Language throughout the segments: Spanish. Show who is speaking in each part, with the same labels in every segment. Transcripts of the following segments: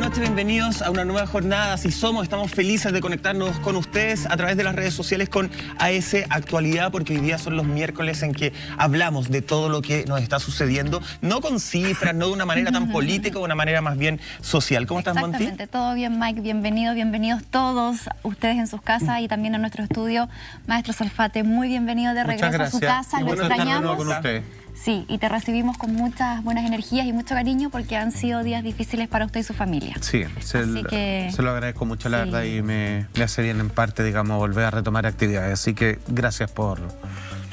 Speaker 1: noches, bienvenidos a una nueva jornada. Así somos, estamos felices de conectarnos con ustedes a través de las redes sociales con AS Actualidad, porque hoy día son los miércoles en que hablamos de todo lo que nos está sucediendo, no con cifras, no de una manera tan política, de una manera más bien social. ¿Cómo estás, Monty?
Speaker 2: Exactamente, todo bien, Mike. Bienvenidos todos ustedes en sus casas y también a nuestro estudio. Maestro Salfate, muy bienvenido de regreso a su casa. Lo extrañamos.
Speaker 3: Con usted.
Speaker 2: Sí, y te recibimos con muchas buenas energías y mucho cariño porque han sido días difíciles para usted y su familia.
Speaker 3: Sí, se lo agradezco mucho, la verdad, y me hace bien en parte, digamos, volver a retomar actividades. Así que gracias por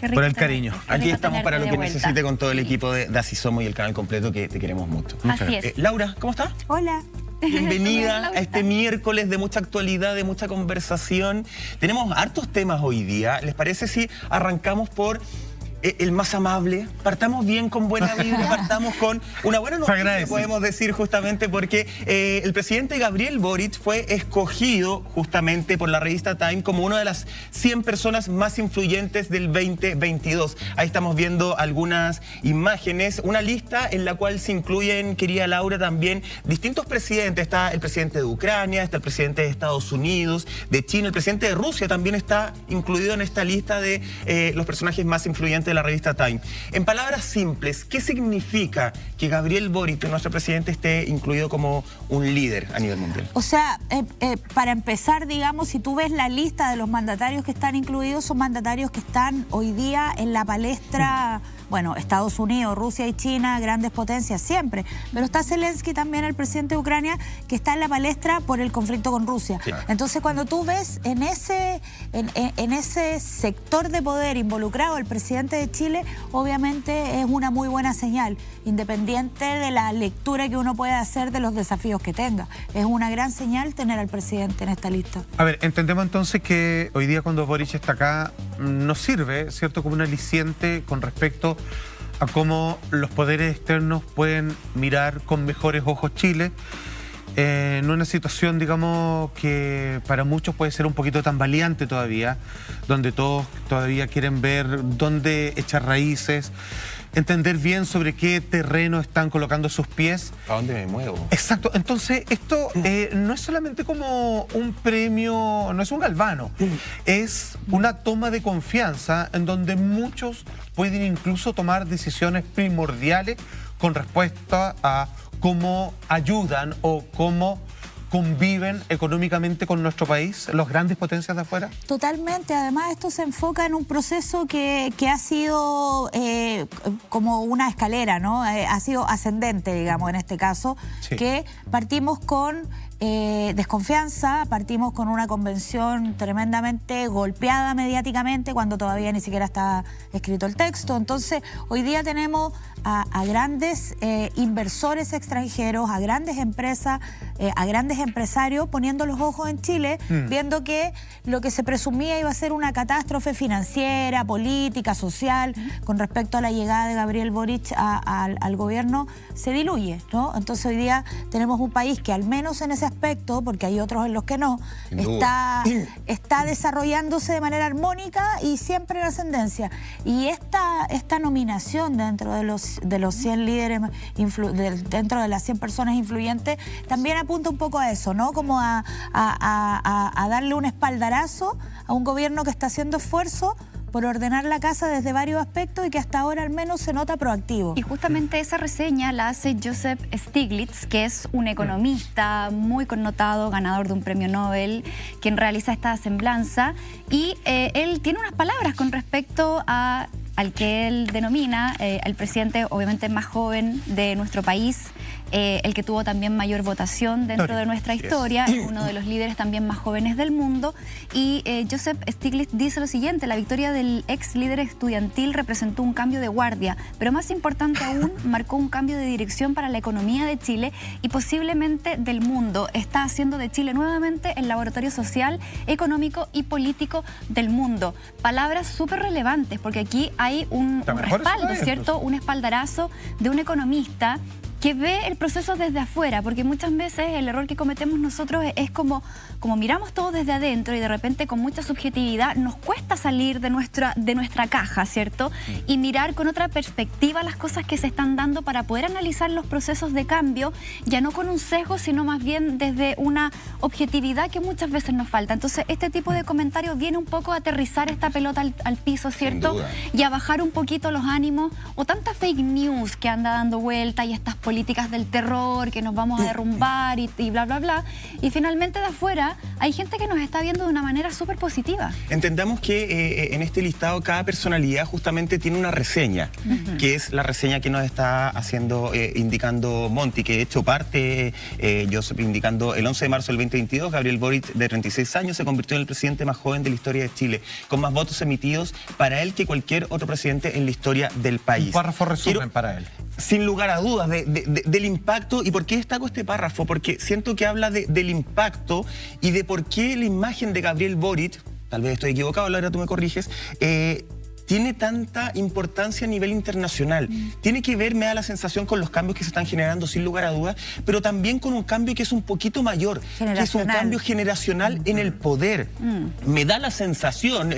Speaker 3: el cariño.
Speaker 1: Aquí estamos para lo que necesite con todo el equipo de Así Somos y el canal completo, que te queremos mucho.
Speaker 2: Así es.
Speaker 1: Laura, ¿cómo estás?
Speaker 4: Hola.
Speaker 1: Bienvenida a este miércoles de mucha actualidad, de mucha conversación. Tenemos hartos temas hoy día. ¿Les parece si arrancamos por el más amable? Partamos bien, con buena vibra, partamos con una buena noticia, podemos decir, justamente porque el presidente Gabriel Boric fue escogido justamente por la revista Time como una de las 100 personas más influyentes del 2022. Ahí estamos viendo algunas imágenes, una lista en la cual se incluyen, querida Laura, también distintos presidentes. Está el presidente de Ucrania, está el presidente de Estados Unidos, de China, el presidente de Rusia también está incluido en esta lista de los personajes más influyentes de la revista Time. En palabras simples, ¿qué significa que Gabriel Boric, nuestro presidente, esté incluido como un líder a nivel mundial?
Speaker 4: O sea, para empezar, digamos, si tú ves la lista de los mandatarios que están incluidos, son mandatarios que están hoy día en la palestra. Bueno, Estados Unidos, Rusia y China, grandes potencias siempre, pero está Zelensky también, el presidente de Ucrania, que está en la palestra por el conflicto con Rusia. Claro. Entonces, cuando tú ves en ese sector de poder involucrado el presidente de Chile, obviamente es una muy buena señal, independiente de la lectura que uno pueda hacer de los desafíos que tenga. Es una gran señal tener al presidente en esta lista.
Speaker 3: A ver, entendemos entonces que hoy día, cuando Boric está acá, nos sirve, ¿cierto?, como un aliciente con respecto a cómo los poderes externos pueden mirar con mejores ojos Chile en una situación, digamos, que para muchos puede ser un poquito tambaleante todavía, donde todos todavía quieren ver dónde echar raíces, entender bien sobre qué terreno están colocando sus pies.
Speaker 1: ¿A dónde me muevo?
Speaker 3: Exacto. Entonces, esto no es solamente como un premio, no es un galvano, es una toma de confianza en donde muchos pueden incluso tomar decisiones primordiales con respecto a cómo ayudan o cómo conviven económicamente con nuestro país, las grandes potencias de afuera.
Speaker 4: Totalmente. Además, esto se enfoca en un proceso que ha sido como una escalera, ¿no? Ha sido ascendente, digamos, en este caso, sí. Que partimos con desconfianza, partimos con una convención tremendamente golpeada mediáticamente cuando todavía ni siquiera está escrito el texto. Entonces, hoy día tenemos a grandes inversores extranjeros, a grandes empresas, a grandes empresarios poniendo los ojos en Chile, viendo que lo que se presumía iba a ser una catástrofe financiera, política, social, con respecto a la llegada de Gabriel Boric al gobierno, se diluye, ¿no? Entonces hoy día tenemos un país que, al menos en ese aspecto, porque hay otros en los que no, está desarrollándose de manera armónica y siempre en ascendencia. Y esta nominación dentro de los 100 líderes, dentro de las 100 personas influyentes, también apunta un poco a eso, ¿no? Como a darle un espaldarazo a un gobierno que está haciendo esfuerzo por ordenar la casa desde varios aspectos y que hasta ahora al menos se nota proactivo.
Speaker 2: Y justamente esa reseña la hace Joseph Stiglitz, que es un economista muy connotado, ganador de un premio Nobel, quien realiza esta semblanza, y él tiene unas palabras con respecto al que él denomina al presidente obviamente más joven de nuestro país, el que tuvo también mayor votación dentro de nuestra historia, uno de los líderes también más jóvenes del mundo. Y Joseph Stiglitz dice lo siguiente: la victoria del ex líder estudiantil representó un cambio de guardia, pero más importante aún, marcó un cambio de dirección para la economía de Chile y posiblemente del mundo. Está haciendo de Chile nuevamente el laboratorio social, económico y político del mundo. Palabras súper relevantes, porque aquí hay un respaldo, ¿cierto? Un espaldarazo de un economista que ve el proceso desde afuera, porque muchas veces el error que cometemos nosotros es como miramos todo desde adentro y de repente con mucha subjetividad nos cuesta salir de nuestra caja, ¿cierto? Y mirar con otra perspectiva las cosas que se están dando para poder analizar los procesos de cambio, ya no con un sesgo, sino más bien desde una objetividad que muchas veces nos falta. Entonces, este tipo de comentarios viene un poco a aterrizar esta pelota al piso, ¿cierto? Y a bajar un poquito los ánimos, o tanta fake news que anda dando vuelta y estas políticas del terror que nos vamos a derrumbar y bla, bla, bla. Y finalmente de afuera hay gente que nos está viendo de una manera súper positiva.
Speaker 1: Entendamos que en este listado cada personalidad justamente tiene una reseña, que es la reseña que nos está haciendo, indicando Monty, que de hecho parte, Joseph, indicando el 11 de marzo del 2022, Gabriel Boric, de 36 años, se convirtió en el presidente más joven de la historia de Chile, con más votos emitidos para él que cualquier otro presidente en la historia del país.
Speaker 3: Un párrafo resumen para él.
Speaker 1: Sin lugar a dudas, del impacto. ¿Y por qué destaco este párrafo? Porque siento que habla del impacto y de por qué la imagen de Gabriel Boric, tal vez estoy equivocado, Laura, tú me corriges, tiene tanta importancia a nivel internacional. Tiene que ver, me da la sensación, con los cambios que se están generando, sin lugar a dudas, pero también con un cambio que es un poquito mayor, que es un cambio generacional en el poder. Me da la sensación,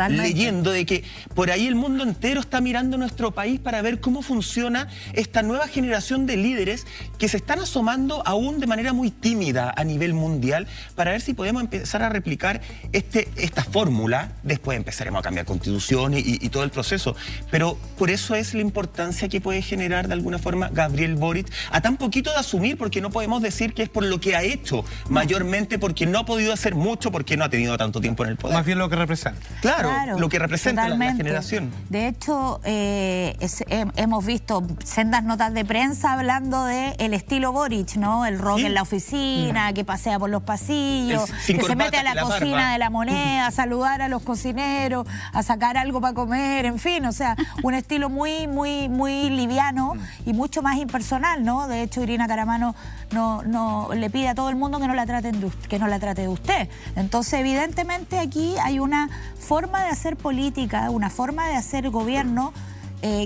Speaker 1: leyendo, de que por ahí el mundo entero está mirando nuestro país para ver cómo funciona esta nueva generación de líderes que se están asomando aún de manera muy tímida a nivel mundial, para ver si podemos empezar a replicar esta fórmula. Después empezaremos a cambiar constituciones y todo el proceso, pero por eso es la importancia que puede generar de alguna forma Gabriel Boric, a tan poquito de asumir, porque no podemos decir que es por lo que ha hecho, mayormente porque no ha podido hacer mucho, porque no ha tenido tanto tiempo en el poder.
Speaker 3: Más bien lo que representa.
Speaker 1: Claro, lo que representa la generación.
Speaker 4: De hecho, hemos visto sendas notas de prensa hablando de el estilo Boric, ¿no? El rock en la oficina, que pasea por los pasillos, que se mete a la cocina de La Moneda, a saludar a los cocineros, a sacar algo para comer, en fin, o sea, un estilo muy, muy, muy liviano y mucho más impersonal, ¿no? De hecho, Irina Caramano no le pide a todo el mundo que no la trate de usted. Entonces, evidentemente aquí hay una forma de hacer política, una forma de hacer gobierno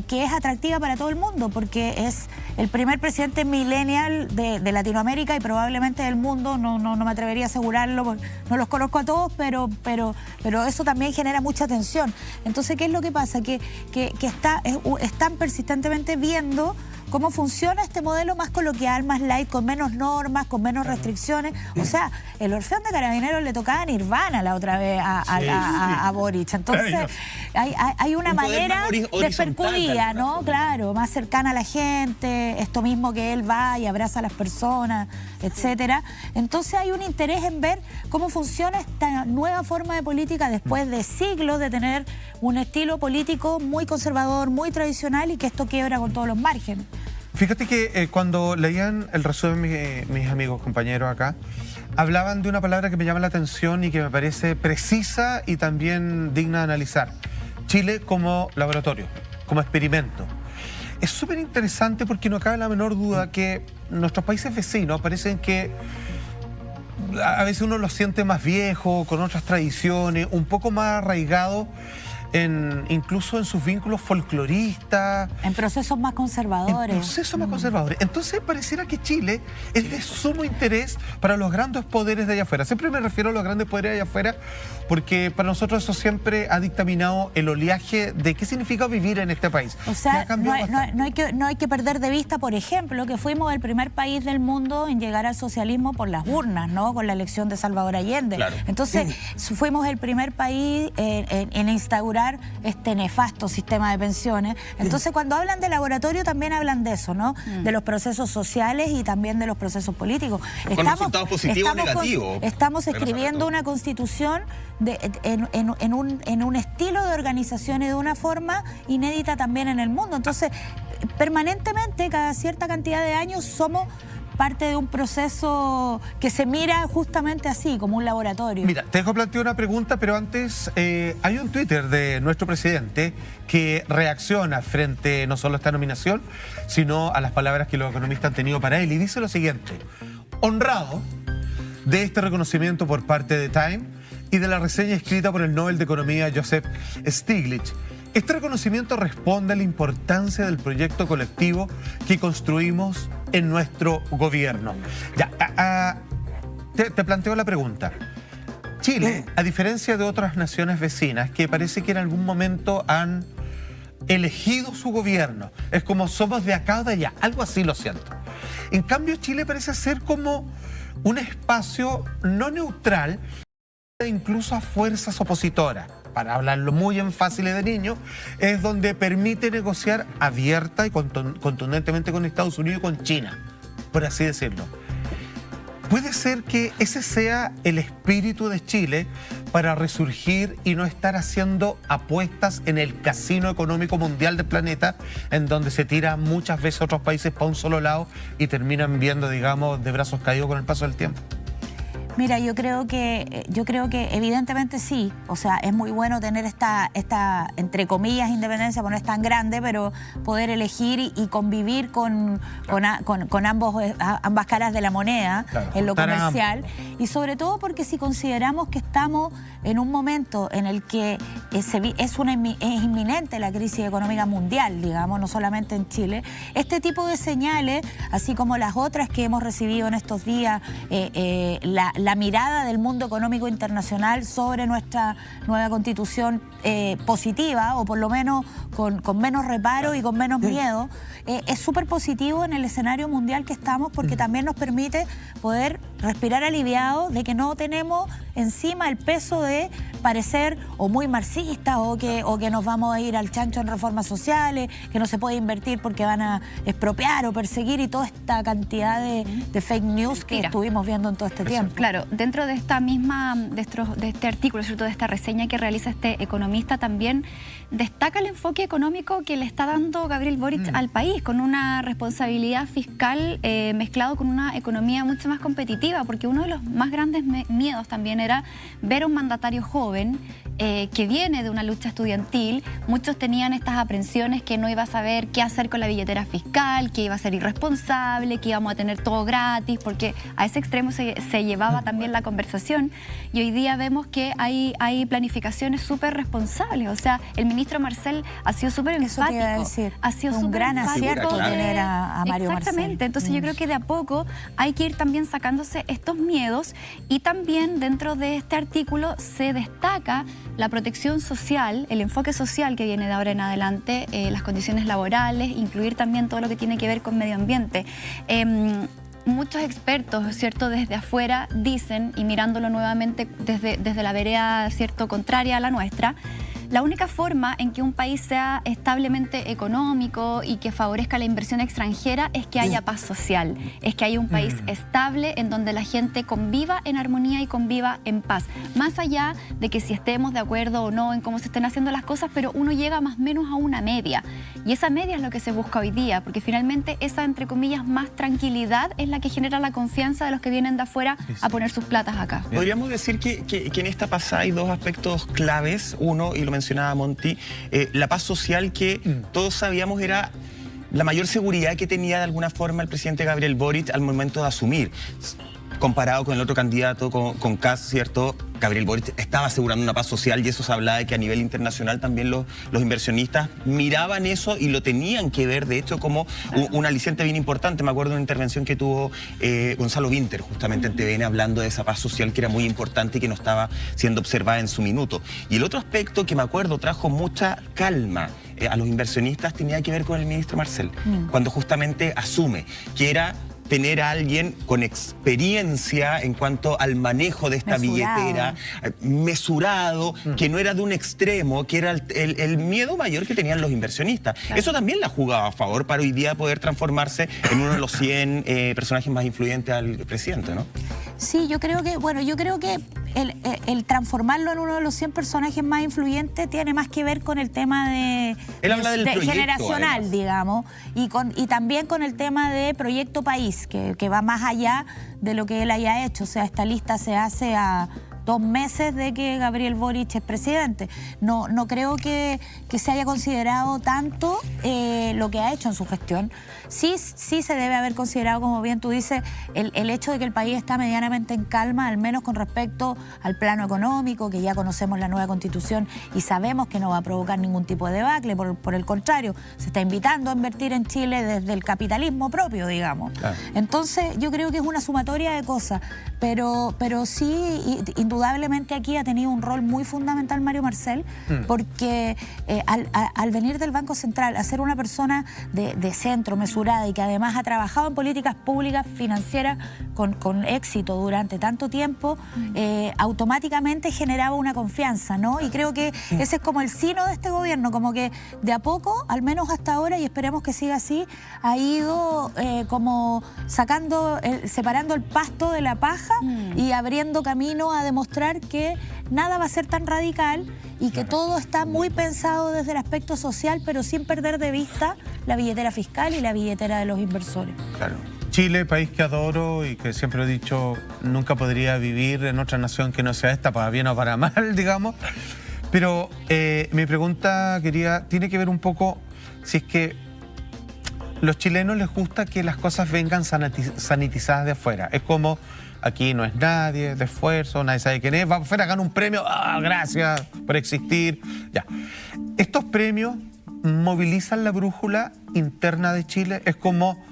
Speaker 4: que es atractiva para todo el mundo, porque es el primer presidente millennial de Latinoamérica y probablemente del mundo. No me atrevería a asegurarlo, no los conozco a todos, pero eso también genera mucha tensión. Entonces, ¿qué es lo que pasa? Que están persistentemente viendo cómo funciona este modelo más coloquial, más light, con menos normas, con menos restricciones. O sea, el Orfeón de Carabineros le tocaba a Nirvana la otra vez a Boric. Entonces, hay una manera de percudida, ¿no? Claro, más cercana a la gente, esto mismo que él va y abraza a las personas, etcétera. Entonces hay un interés en ver cómo funciona esta nueva forma de política después de siglos de tener un estilo político muy conservador, muy tradicional, y que esto quiebra con todos los márgenes.
Speaker 3: Fíjate que cuando leían el resumen mis amigos, compañeros acá, hablaban de una palabra que me llama la atención y que me parece precisa y también digna de analizar. Chile como laboratorio, como experimento. Es súper interesante porque no cabe la menor duda que nuestros países vecinos parecen que a veces uno los siente más viejos, con otras tradiciones, un poco más arraigados, incluso en sus vínculos folcloristas.
Speaker 4: En procesos más conservadores.
Speaker 3: En procesos más conservadores. Entonces pareciera que Chile es de sumo interés para los grandes poderes de allá afuera. Siempre me refiero a los grandes poderes de allá afuera porque para nosotros eso siempre ha dictaminado el oleaje de qué significa vivir en este país.
Speaker 4: O sea, no hay que perder de vista, por ejemplo, que fuimos el primer país del mundo en llegar al socialismo por las urnas, ¿no? Con la elección de Salvador Allende. Claro. Entonces, fuimos el primer país en instaurar este nefasto sistema de pensiones. Entonces, cuando hablan de laboratorio, también hablan de eso, ¿no? De los procesos sociales y también de los procesos políticos.
Speaker 1: Con resultados positivos o negativos.
Speaker 4: Estamos escribiendo una constitución en un estilo de organización y de una forma inédita también en el mundo. Entonces, permanentemente, cada cierta cantidad de años, somos parte de un proceso que se mira justamente así, como un laboratorio.
Speaker 3: Mira, te dejo plantear una pregunta, pero antes hay un Twitter de nuestro presidente que reacciona frente no solo a esta nominación, sino a las palabras que los economistas han tenido para él, y dice lo siguiente: honrado de este reconocimiento por parte de Time y de la reseña escrita por el Nobel de Economía Joseph Stiglitz. Este reconocimiento responde a la importancia del proyecto colectivo que construimos en nuestro gobierno. Ya, te planteo la pregunta. Chile, a diferencia de otras naciones vecinas que parece que en algún momento han elegido su gobierno, es como somos de acá o de allá, algo así lo siento. En cambio, Chile parece ser como un espacio no neutral, incluso a fuerzas opositoras. Para hablarlo muy en fáciles de niño, es donde permite negociar abierta y contundentemente con Estados Unidos y con China, por así decirlo. ¿Puede ser que ese sea el espíritu de Chile para resurgir y no estar haciendo apuestas en el casino económico mundial del planeta, en donde se tira muchas veces otros países para un solo lado y terminan viendo, digamos, de brazos caídos con el paso del tiempo?
Speaker 4: Mira, yo creo que evidentemente sí. O sea, es muy bueno tener esta entre comillas, independencia, porque no es tan grande, pero poder elegir y convivir con ambas caras de la moneda, claro, en lo comercial. Y sobre todo porque si consideramos que estamos en un momento en el que es inminente la crisis económica mundial, digamos, no solamente en Chile, este tipo de señales, así como las otras que hemos recibido en estos días, la mirada del mundo económico internacional sobre nuestra nueva constitución positiva, o por lo menos con menos reparo y con menos miedo, es súper positivo en el escenario mundial que estamos, porque también nos permite poder respirar aliviados de que no tenemos encima el peso de parecer o muy marxistas o que nos vamos a ir al chancho en reformas sociales, que no se puede invertir porque van a expropiar o perseguir, y toda esta cantidad de fake news que estuvimos viendo en todo este tiempo.
Speaker 2: Claro, dentro de esta misma, de este artículo, ¿cierto?, de esta reseña que realiza este economista, también destaca el enfoque económico que le está dando Gabriel Boric al país, con una responsabilidad fiscal mezclado con una economía mucho más competitiva, porque uno de los más grandes miedos también era ver a un mandatario joven que viene de una lucha estudiantil. Muchos tenían estas aprensiones que no iba a saber qué hacer con la billetera fiscal, que iba a ser irresponsable, que íbamos a tener todo gratis, porque a ese extremo se llevaba también la conversación, y hoy día vemos que hay planificaciones súper responsables. O sea, el ministro Marcel ha sido súper enfático, ha sido
Speaker 4: un gran acierto tener a Mario Marcel.
Speaker 2: Exactamente, entonces yo creo que de a poco hay que ir también sacándose estos miedos, y también dentro de este artículo se destaca la protección social, el enfoque social que viene de ahora en adelante, las condiciones laborales, incluir también todo lo que tiene que ver con medio ambiente. Muchos expertos, ¿cierto?, desde afuera dicen, y mirándolo nuevamente desde la vereda, ¿cierto?, contraria a la nuestra, la única forma en que un país sea establemente económico y que favorezca la inversión extranjera es que haya paz social, es que haya un país estable en donde la gente conviva en armonía y conviva en paz. Más allá de que si estemos de acuerdo o no en cómo se estén haciendo las cosas, pero uno llega más o menos a una media. Y esa media es lo que se busca hoy día, porque finalmente esa, entre comillas, más tranquilidad es la que genera la confianza de los que vienen de afuera a poner sus platas acá.
Speaker 1: Podríamos decir que en esta pasada hay dos aspectos claves. Uno, y lo mencionaba Monty, la paz social, que todos sabíamos era la mayor seguridad que tenía de alguna forma el presidente Gabriel Boric al momento de asumir. Comparado con el otro candidato, con Kast, ¿cierto?, Gabriel Boric estaba asegurando una paz social, y eso se hablaba de que a nivel internacional también los inversionistas miraban eso y lo tenían que ver, de hecho, como un aliciente bien importante. Me acuerdo de una intervención que tuvo Gonzalo Vinter, justamente en TVN, hablando de esa paz social que era muy importante y que no estaba siendo observada en su minuto. Y el otro aspecto que me acuerdo trajo mucha calma a los inversionistas tenía que ver con el ministro Marcel, cuando justamente asume, que era tener a alguien con experiencia en cuanto al manejo de esta billetera, mesurado, que no era de un extremo, que era el miedo mayor que tenían los inversionistas. Claro. Eso también la jugaba a favor para hoy día poder transformarse en uno de los 100 personajes más influyentes al presidente, ¿no?
Speaker 4: Sí, yo creo que el transformarlo en uno de los 100 personajes más influyentes tiene más que ver con el tema de generacional, además, digamos, y también con el tema de proyecto país, que va más allá de lo que él haya hecho. O sea, esta lista se hace 2 meses de que Gabriel Boric es presidente. No creo que se haya considerado tanto lo que ha hecho en su gestión. Sí se debe haber considerado, como bien tú dices, el hecho de que el país está medianamente en calma, al menos con respecto al plano económico, que ya conocemos la nueva Constitución y sabemos que no va a provocar ningún tipo de debacle. Por el contrario, se está invitando a invertir en Chile desde el capitalismo propio, digamos. Claro. Entonces, yo creo que es una sumatoria de cosas, pero sí, indudablemente aquí ha tenido un rol muy fundamental Mario Marcel, porque al venir del Banco Central, a ser una persona de centro, mesurada, y que además ha trabajado en políticas públicas financieras con éxito durante tanto tiempo, automáticamente generaba una confianza, ¿no? Y creo que ese es como el sino de este gobierno, como que de a poco, al menos hasta ahora, y esperemos que siga así, ha ido como separando el pasto de la paja y abriendo camino a demostrar que nada va a ser tan radical y que todo está muy pensado desde el aspecto social, pero sin perder de vista la billetera fiscal y la billetera de los inversores.
Speaker 3: Claro. Chile, país que adoro y que siempre he dicho, nunca podría vivir en otra nación que no sea esta, para bien o para mal, digamos. Pero mi pregunta tiene que ver un poco si es que los chilenos les gusta que las cosas vengan sanitizadas de afuera. Es como, aquí no es nadie, de esfuerzo, nadie sabe quién es, va afuera, gana un premio, gracias por existir. Ya. Estos premios movilizan la brújula interna de Chile. Es como,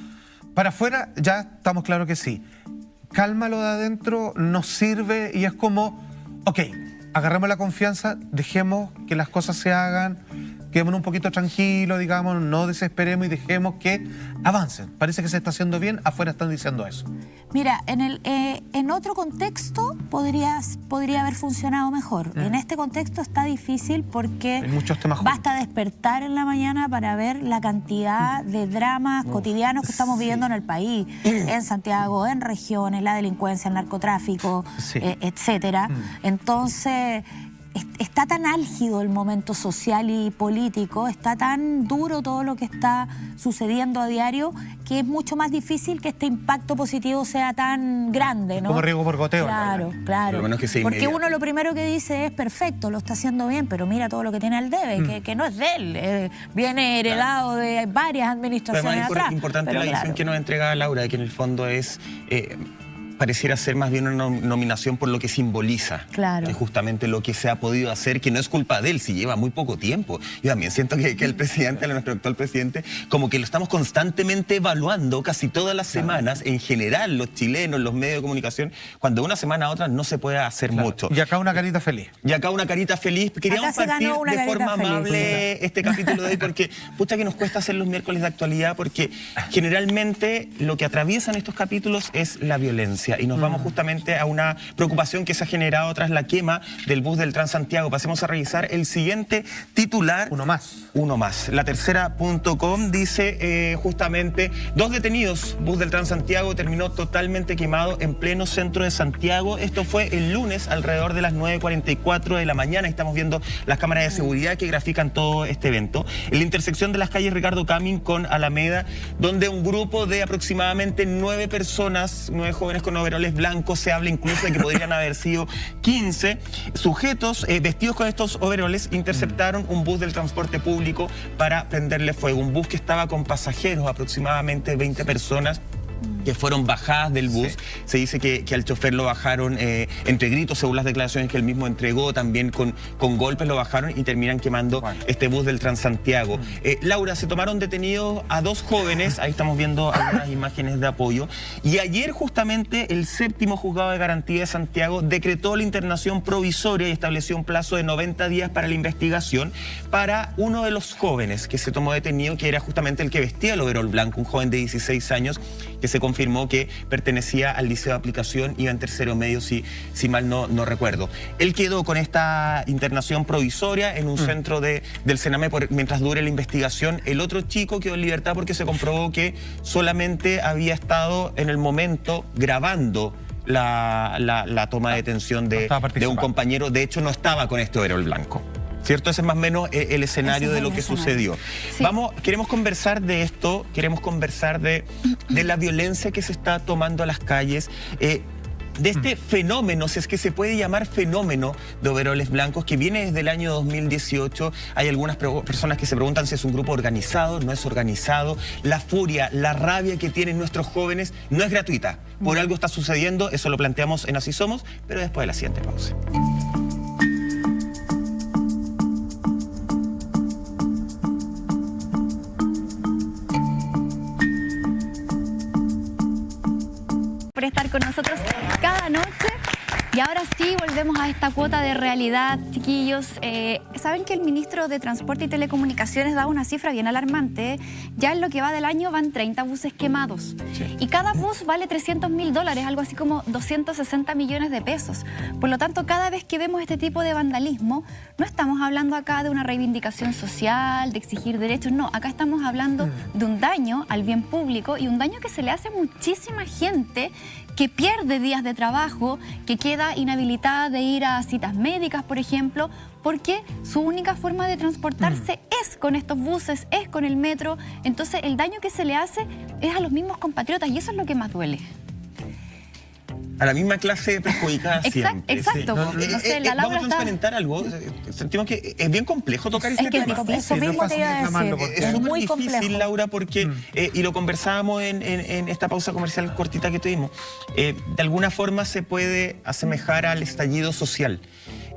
Speaker 3: para afuera ya estamos claros que sí. Calma lo de adentro, nos sirve y es como, ok, agarremos la confianza, dejemos que las cosas se hagan, quedémonos un poquito tranquilos, digamos, no desesperemos y dejemos que avancen. Parece que se está haciendo bien, afuera están diciendo eso.
Speaker 4: Mira, en otro contexto podría haber funcionado mejor. En este contexto está difícil porque
Speaker 3: hay muchos temas
Speaker 4: basta despertar en la mañana para ver la cantidad de dramas cotidianos que estamos viviendo en el país, en Santiago, en regiones, la delincuencia, el narcotráfico, etcétera. Entonces, está tan álgido el momento social y político, está tan duro todo lo que está sucediendo a diario, que es mucho más difícil que este impacto positivo sea tan grande, ¿no?
Speaker 3: Como riego por goteo.
Speaker 4: Claro, claro. Porque uno lo primero que dice es, perfecto, lo está haciendo bien, pero mira todo lo que tiene al debe, que no es de él, viene heredado de varias administraciones atrás.
Speaker 1: Es importante la visión que nos entrega Laura, que en el fondo es... pareciera ser más bien una nominación por lo que simboliza.
Speaker 4: Claro.
Speaker 1: Es justamente lo que se ha podido hacer, que no es culpa de él, si lleva muy poco tiempo. Yo también siento que el presidente, nuestro actual presidente, como que lo estamos constantemente evaluando casi todas las semanas, en general los chilenos, los medios de comunicación, cuando de una semana a otra no se puede hacer mucho.
Speaker 3: Y acá una carita feliz.
Speaker 1: Y acá una carita feliz. Queríamos partir de forma amable este capítulo de hoy, porque pucha que nos cuesta hacer los miércoles de actualidad, porque generalmente lo que atraviesan estos capítulos es la violencia. Y nos vamos justamente a una preocupación que se ha generado tras la quema del bus del Transantiago. Pasemos a revisar el siguiente titular.
Speaker 3: Uno más.
Speaker 1: La tercera.com dice justamente, 2 detenidos. Bus del Transantiago terminó totalmente quemado en pleno centro de Santiago. Esto fue el lunes alrededor de las 9:44 de la mañana. Estamos viendo las cámaras de seguridad que grafican todo este evento. En la intersección de las calles Ricardo Camin con Alameda, donde un grupo de aproximadamente 9 personas, 9 jóvenes con overoles blancos, se habla incluso de que podrían haber sido 15 sujetos vestidos con estos overoles, interceptaron un bus del transporte público para prenderle fuego. Un bus que estaba con pasajeros, aproximadamente 20 personas, que fueron bajadas del bus. Sí. Se dice que al chofer lo bajaron entre gritos, según las declaraciones que él mismo entregó, también con golpes lo bajaron y terminan quemando este bus del Transantiago. Laura, se tomaron detenidos a 2 jóvenes, ahí estamos viendo algunas imágenes de apoyo, y ayer justamente el 7º Juzgado de Garantía de Santiago decretó la internación provisoria y estableció un plazo de 90 días para la investigación para uno de los jóvenes que se tomó detenido, que era justamente el que vestía el overol blanco, un joven de 16 años, que se confirmó que pertenecía al liceo de aplicación, iba en tercero medio, si mal no recuerdo. Él quedó con esta internación provisoria en un centro del Sename mientras dure la investigación. El otro chico quedó en libertad porque se comprobó que solamente había estado en el momento grabando la toma de detención de un compañero. De hecho, no estaba con este overol blanco. ¿Cierto? Ese es más o menos el escenario de lo que sucedió. Sí. Queremos conversar de esto, queremos conversar de la violencia que se está tomando a las calles. de este fenómeno, si es que se puede llamar fenómeno de overoles blancos, que viene desde el año 2018. Hay algunas personas que se preguntan si es un grupo organizado, no es organizado. La furia, la rabia que tienen nuestros jóvenes no es gratuita. Por algo está sucediendo, eso lo planteamos en Así Somos, pero después de la siguiente pausa.
Speaker 2: Por estar con nosotros cada noche. Y ahora sí, volvemos a esta cuota de realidad, chiquillos. Saben que el ministro de Transporte y Telecomunicaciones da una cifra bien alarmante. Ya en lo que va del año van 30 buses quemados. Sí. Y cada bus vale $300.000, algo así como 260 millones de pesos. Por lo tanto, cada vez que vemos este tipo de vandalismo, no estamos hablando acá de una reivindicación social, de exigir derechos, no. Acá estamos hablando de un daño al bien público y un daño que se le hace a muchísima gente que pierde días de trabajo, que queda inhabilitada de ir a citas médicas, por ejemplo, porque su única forma de transportarse es con estos buses, es con el metro. Entonces el daño que se le hace es a los mismos compatriotas y eso es lo que más duele.
Speaker 1: A la misma clase perjudicada siempre.
Speaker 2: Exacto. Sí. No sé, la
Speaker 1: vamos a transparentar algo. Sentimos que es bien complejo tocar este tema.
Speaker 4: Eso mismo te iba a decir.
Speaker 1: Es súper
Speaker 4: muy
Speaker 1: difícil,
Speaker 4: complejo.
Speaker 1: Laura, porque, y lo conversábamos en esta pausa comercial cortita que tuvimos, de alguna forma se puede asemejar al estallido social.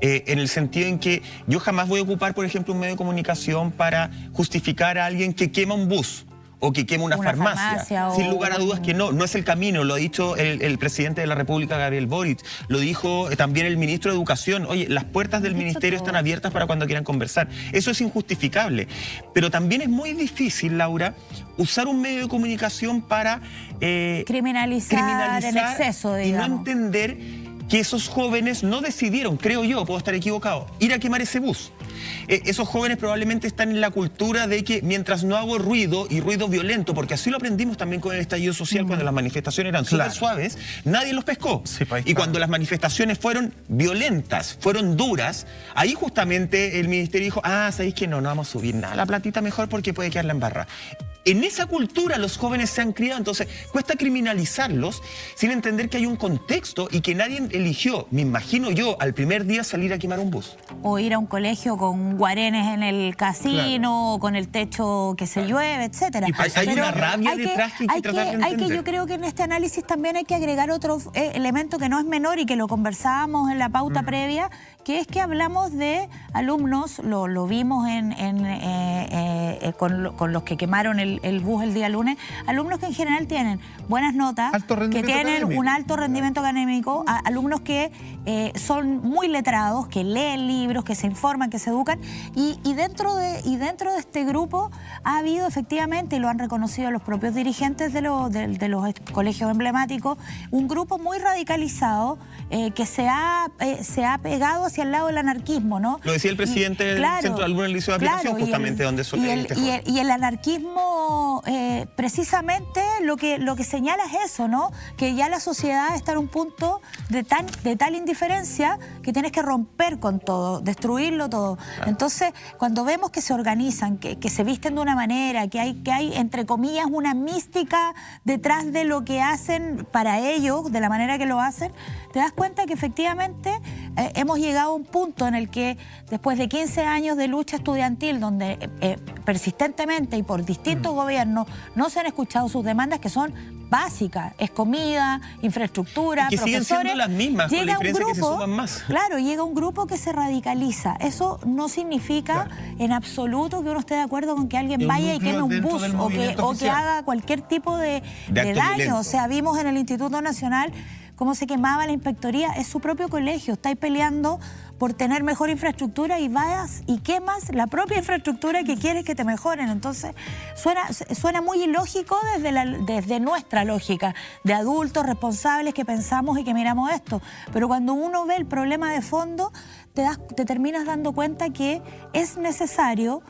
Speaker 1: En el sentido en que yo jamás voy a ocupar, por ejemplo, un medio de comunicación para justificar a alguien que quema un bus o que quema una farmacia. Sin lugar a dudas que no es el camino. Lo ha dicho el presidente de la República, Gabriel Boric. Lo dijo también el ministro de Educación. Oye, las puertas del ministerio están abiertas para cuando quieran conversar. Eso es injustificable. Pero también es muy difícil, Laura, usar un medio de comunicación para
Speaker 4: criminalizar en exceso, digamos.
Speaker 1: Y no entender que esos jóvenes no decidieron, creo yo, puedo estar equivocado, ir a quemar ese bus. Esos jóvenes probablemente están en la cultura de que mientras no hago ruido, y ruido violento, porque así lo aprendimos también con el estallido social, cuando las manifestaciones eran súper suaves, nadie los pescó. Sí, y cuando las manifestaciones fueron violentas, fueron duras, ahí justamente el ministerio dijo, ¿sabéis que no vamos a subir nada la platita mejor porque puede quedar la embarra? En esa cultura los jóvenes se han criado, entonces cuesta criminalizarlos sin entender que hay un contexto y que nadie eligió, me imagino yo, al primer día salir a quemar un bus.
Speaker 4: O ir a un colegio con guarenes en el casino, o con el techo que se llueve, etcétera.
Speaker 1: Hay una rabia detrás que hay que tratar de entender.
Speaker 4: Yo creo que en este análisis también hay que agregar otro elemento que no es menor y que lo conversábamos en la pauta previa, que es que hablamos de alumnos, lo vimos con los que quemaron el bus el día lunes, alumnos que en general tienen buenas notas, que tienen un alto rendimiento académico, alumnos que son muy letrados, que leen libros, que se informan, que se educan, y dentro de este grupo ha habido efectivamente, y lo han reconocido los propios dirigentes de los colegios emblemáticos, un grupo muy radicalizado que se ha pegado hacia el lado del anarquismo, ¿no?
Speaker 1: Lo decía el presidente del Centro de Alumnos del Liceo de Aplicación, justamente donde
Speaker 4: y el anarquismo, precisamente lo que señala es eso, ¿no? Que ya la sociedad está en un punto de tal indiferencia que tienes que romper con todo, destruirlo todo. Claro. Entonces, cuando vemos que se organizan, que se visten de una manera, que hay entre comillas una mística detrás de lo que hacen para ellos, de la manera que lo hacen, te das cuenta que efectivamente hemos llegado a un punto en el que después de 15 años de lucha estudiantil, donde persistentemente y por distintos gobiernos no se han escuchado sus demandas, que son básicas, es comida, infraestructura,
Speaker 1: y que
Speaker 4: profesores,
Speaker 1: siguen siendo las mismas, con la diferencia que se suman más.
Speaker 4: Claro, llega un grupo que se radicaliza. Eso no significa en absoluto que uno esté de acuerdo con que alguien vaya y queme un bus o que haga cualquier tipo de daño.
Speaker 1: Violento.
Speaker 4: O sea, vimos en el Instituto Nacional cómo se quemaba la inspectoría. Es su propio colegio, estáis peleando por tener mejor infraestructura y vayas y quemas la propia infraestructura que quieres que te mejoren. Entonces, suena muy ilógico desde nuestra lógica de adultos responsables que pensamos y que miramos esto. Pero cuando uno ve el problema de fondo, te terminas dando cuenta que es necesario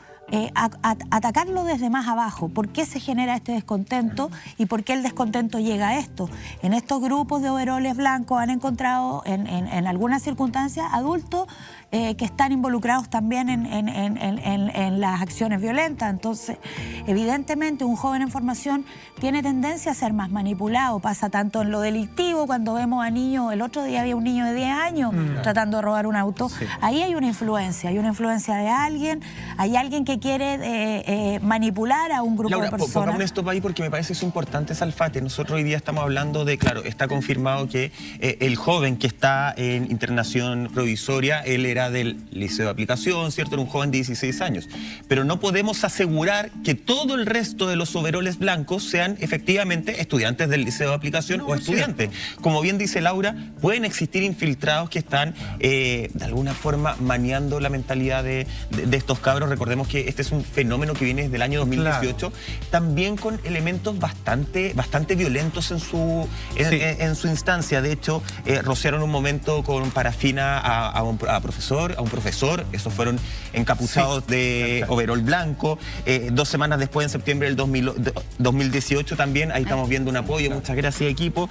Speaker 4: atacarlo desde más abajo. ¿Por qué se genera este descontento y por qué el descontento llega a esto? En estos grupos de overoles blancos han encontrado en algunas circunstancias adultos que están involucrados también en las acciones violentas. Entonces, evidentemente, un joven en formación tiene tendencia a ser más manipulado. Pasa tanto en lo delictivo, cuando vemos a niños, el otro día había un niño de 10 años tratando de robar un auto. Sí. Ahí hay una influencia de alguien, hay alguien que quiere manipular a un grupo
Speaker 1: Laura,
Speaker 4: de personas.
Speaker 1: Pongamos esto ahí porque me parece eso importante, Salfate. Nosotros hoy día estamos hablando de, claro, está confirmado que el joven que está en internación provisoria, él era del liceo de aplicación, ¿cierto? Era un joven de 16 años. Pero no podemos asegurar que todo el resto de los overoles blancos sean efectivamente estudiantes del liceo de aplicación o estudiantes. Como bien dice Laura, pueden existir infiltrados que están de alguna forma maniando la mentalidad de estos cabros. Recordemos que este es un fenómeno que viene desde el año 2018, claro. También con elementos bastante violentos en su instancia. De hecho, rociaron un momento con parafina a un profesor, esos fueron encapuchados de overol blanco. 2 semanas después, en septiembre del 2018 también, ahí estamos viendo un apoyo, muchas gracias equipo.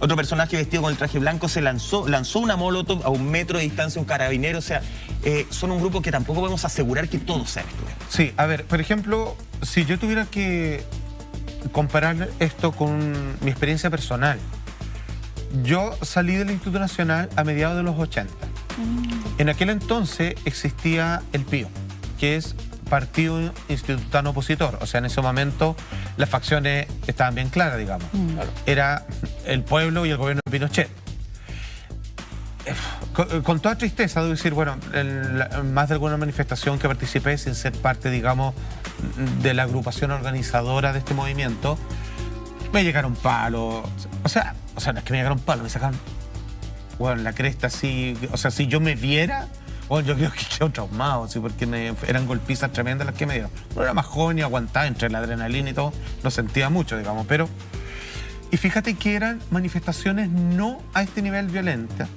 Speaker 1: Otro personaje vestido con el traje blanco lanzó una molotov a 1 metro de distancia, un carabinero. O sea, son un grupo que tampoco podemos asegurar que todos sean estudiantes.
Speaker 3: Sí, a ver, por ejemplo, si yo tuviera que comparar esto con mi experiencia personal, yo salí del Instituto Nacional a mediados de los 80. En aquel entonces existía el PIO, que es Partido Institutano Opositor. O sea, en ese momento las facciones estaban bien claras, digamos. Era el pueblo y el gobierno de Pinochet. Con toda tristeza, debo decir, bueno, más de alguna manifestación que participé sin ser parte, digamos, de la agrupación organizadora de este movimiento, me llegaron palos. O sea, no es que me llegaron palos, me sacaron, bueno, la cresta así. O sea, si yo me viera, bueno, yo creo que quedo traumado, ¿sí? Porque eran golpizas tremendas las que me dieron. No era más joven y aguantaba entre la adrenalina y todo, no sentía mucho, digamos, pero... Y fíjate que eran manifestaciones no a este nivel violenta.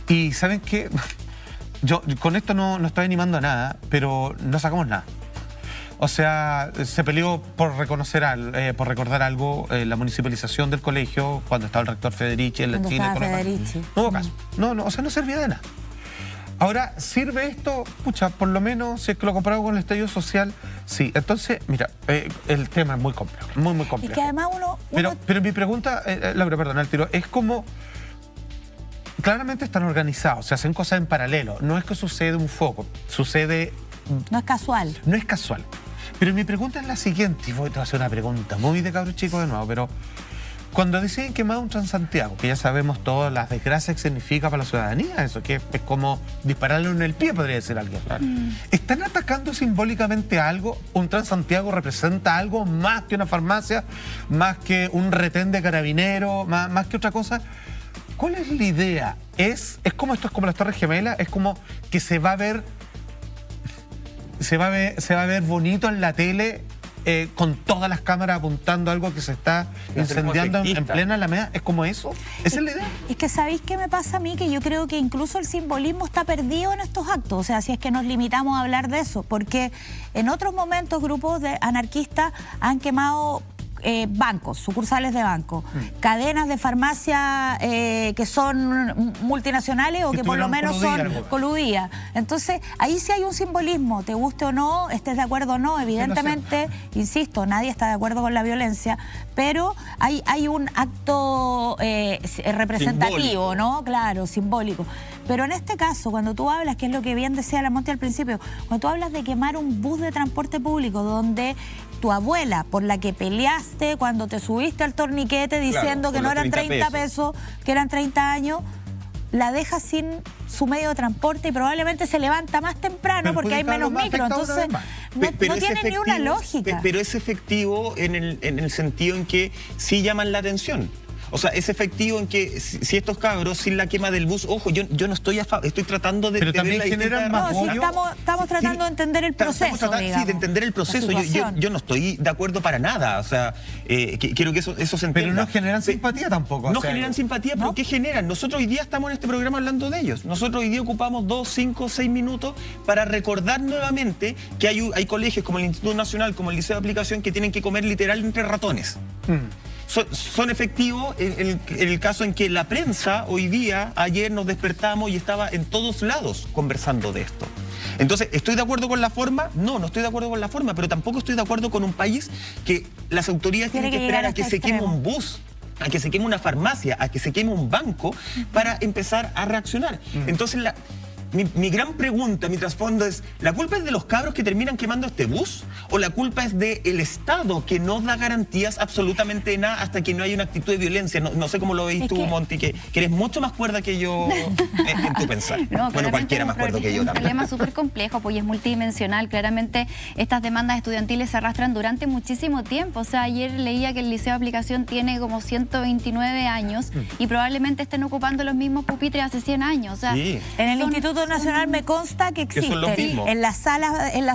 Speaker 3: Y ¿saben qué? Yo con esto no estoy animando a nada, pero no sacamos nada. O sea, se peleó por recordar algo, la municipalización del colegio, cuando estaba el rector Federici en la China. No hubo caso. O sea, no servía de nada. Ahora, ¿sirve esto? Pucha, por lo menos, si es que lo comparamos con el estallido social, sí. Entonces, mira, el tema es muy complejo, muy complejo.
Speaker 4: Y que además
Speaker 3: Pero mi pregunta, Laura, perdona el tiro, es como... Claramente están organizados, se hacen cosas en paralelo. No es que sucede un foco, sucede...
Speaker 4: No es casual.
Speaker 3: No es casual. Pero mi pregunta es la siguiente, y voy a hacer una pregunta muy de cabro chico de nuevo, pero cuando deciden quemar un Transantiago, que ya sabemos todas las desgracias que significa para la ciudadanía, eso que es como dispararle en el pie, podría decir alguien. ¿Están atacando simbólicamente algo? ¿Un Transantiago representa algo más que una farmacia, más que un retén de carabineros, más que otra cosa? ¿Cuál es la idea? ¿Es como esto es como las Torres Gemelas? ¿Es como que se va a ver bonito en la tele con todas las cámaras apuntando a algo que se está incendiando en plena Alameda? ¿Es como eso? ¿Esa es la idea?
Speaker 4: Es que ¿sabéis qué me pasa a mí? Que yo creo que incluso el simbolismo está perdido en estos actos. O sea, si es que nos limitamos a hablar de eso. Porque en otros momentos grupos de anarquistas han quemado... bancos, sucursales de bancos, cadenas de farmacia que son multinacionales o que por lo menos son coludidas. Entonces, ahí sí hay un simbolismo, te guste o no, estés de acuerdo o no, evidentemente, insisto, nadie está de acuerdo con la violencia, pero hay un acto representativo, simbólico. ¿No? Claro, simbólico. Pero en este caso, cuando tú hablas, que es lo que bien decía la Monte al principio, cuando tú hablas de quemar un bus de transporte público donde tu abuela, por la que peleaste cuando te subiste al torniquete diciendo que no eran 30 pesos, que eran 30 años, la dejas sin su medio de transporte y probablemente se levanta más temprano porque hay menos micro. Entonces, no tiene ni una lógica.
Speaker 1: Pero es efectivo en el sentido en que sí llaman la atención. O sea, es efectivo en que si estos cabros, sin la quema del bus, ojo, yo no estoy estoy tratando de...
Speaker 3: Pero
Speaker 1: de
Speaker 3: también
Speaker 1: ver la
Speaker 3: generan
Speaker 1: distinta-
Speaker 3: más
Speaker 4: No, sí,
Speaker 3: odio.
Speaker 4: estamos tratando de entender el proceso,
Speaker 1: Sí,
Speaker 4: digamos,
Speaker 1: de entender el proceso.
Speaker 4: la situación.
Speaker 1: Yo no estoy de acuerdo para nada. O sea, quiero que eso se entienda.
Speaker 3: Pero no generan simpatía tampoco.
Speaker 1: No
Speaker 3: o sea,
Speaker 1: generan simpatía, pero
Speaker 4: ¿no?
Speaker 1: ¿qué generan? Nosotros hoy día estamos en este programa hablando de ellos. Nosotros hoy día ocupamos 2, 5, 6 minutos para recordar nuevamente que hay colegios como el Instituto Nacional, como el Liceo de Aplicación, que tienen que comer literal entre ratones. Son efectivos en el caso en que la prensa hoy día, ayer nos despertamos y estaba en todos lados conversando de esto. Entonces, ¿estoy de acuerdo con la forma? No estoy de acuerdo con la forma, pero tampoco estoy de acuerdo con un país que las autoridades tienen que esperar a que se queme un bus, a que se queme una farmacia, a que se queme un banco para empezar a reaccionar. Entonces, mi gran pregunta, mi trasfondo es, ¿la culpa es de los cabros que terminan quemando este bus? ¿O la culpa es del Estado que no da garantías absolutamente de nada hasta que no hay una actitud de violencia? No sé cómo lo veis tú, Monty, que eres mucho más cuerda que yo en tu pensar.
Speaker 2: No,
Speaker 1: Bueno, cualquiera más cuerdo que yo
Speaker 2: Es un
Speaker 1: también.
Speaker 2: problema súper complejo, pues y es multidimensional. Claramente estas demandas estudiantiles se arrastran durante muchísimo tiempo. O sea, ayer leía que el Liceo de Aplicación tiene como 129 años y probablemente estén ocupando los mismos pupitres hace 100 años. O sea,
Speaker 1: Sí.
Speaker 4: En el Instituto Nacional me consta que
Speaker 1: son los
Speaker 4: existen.
Speaker 1: mismos.
Speaker 4: En las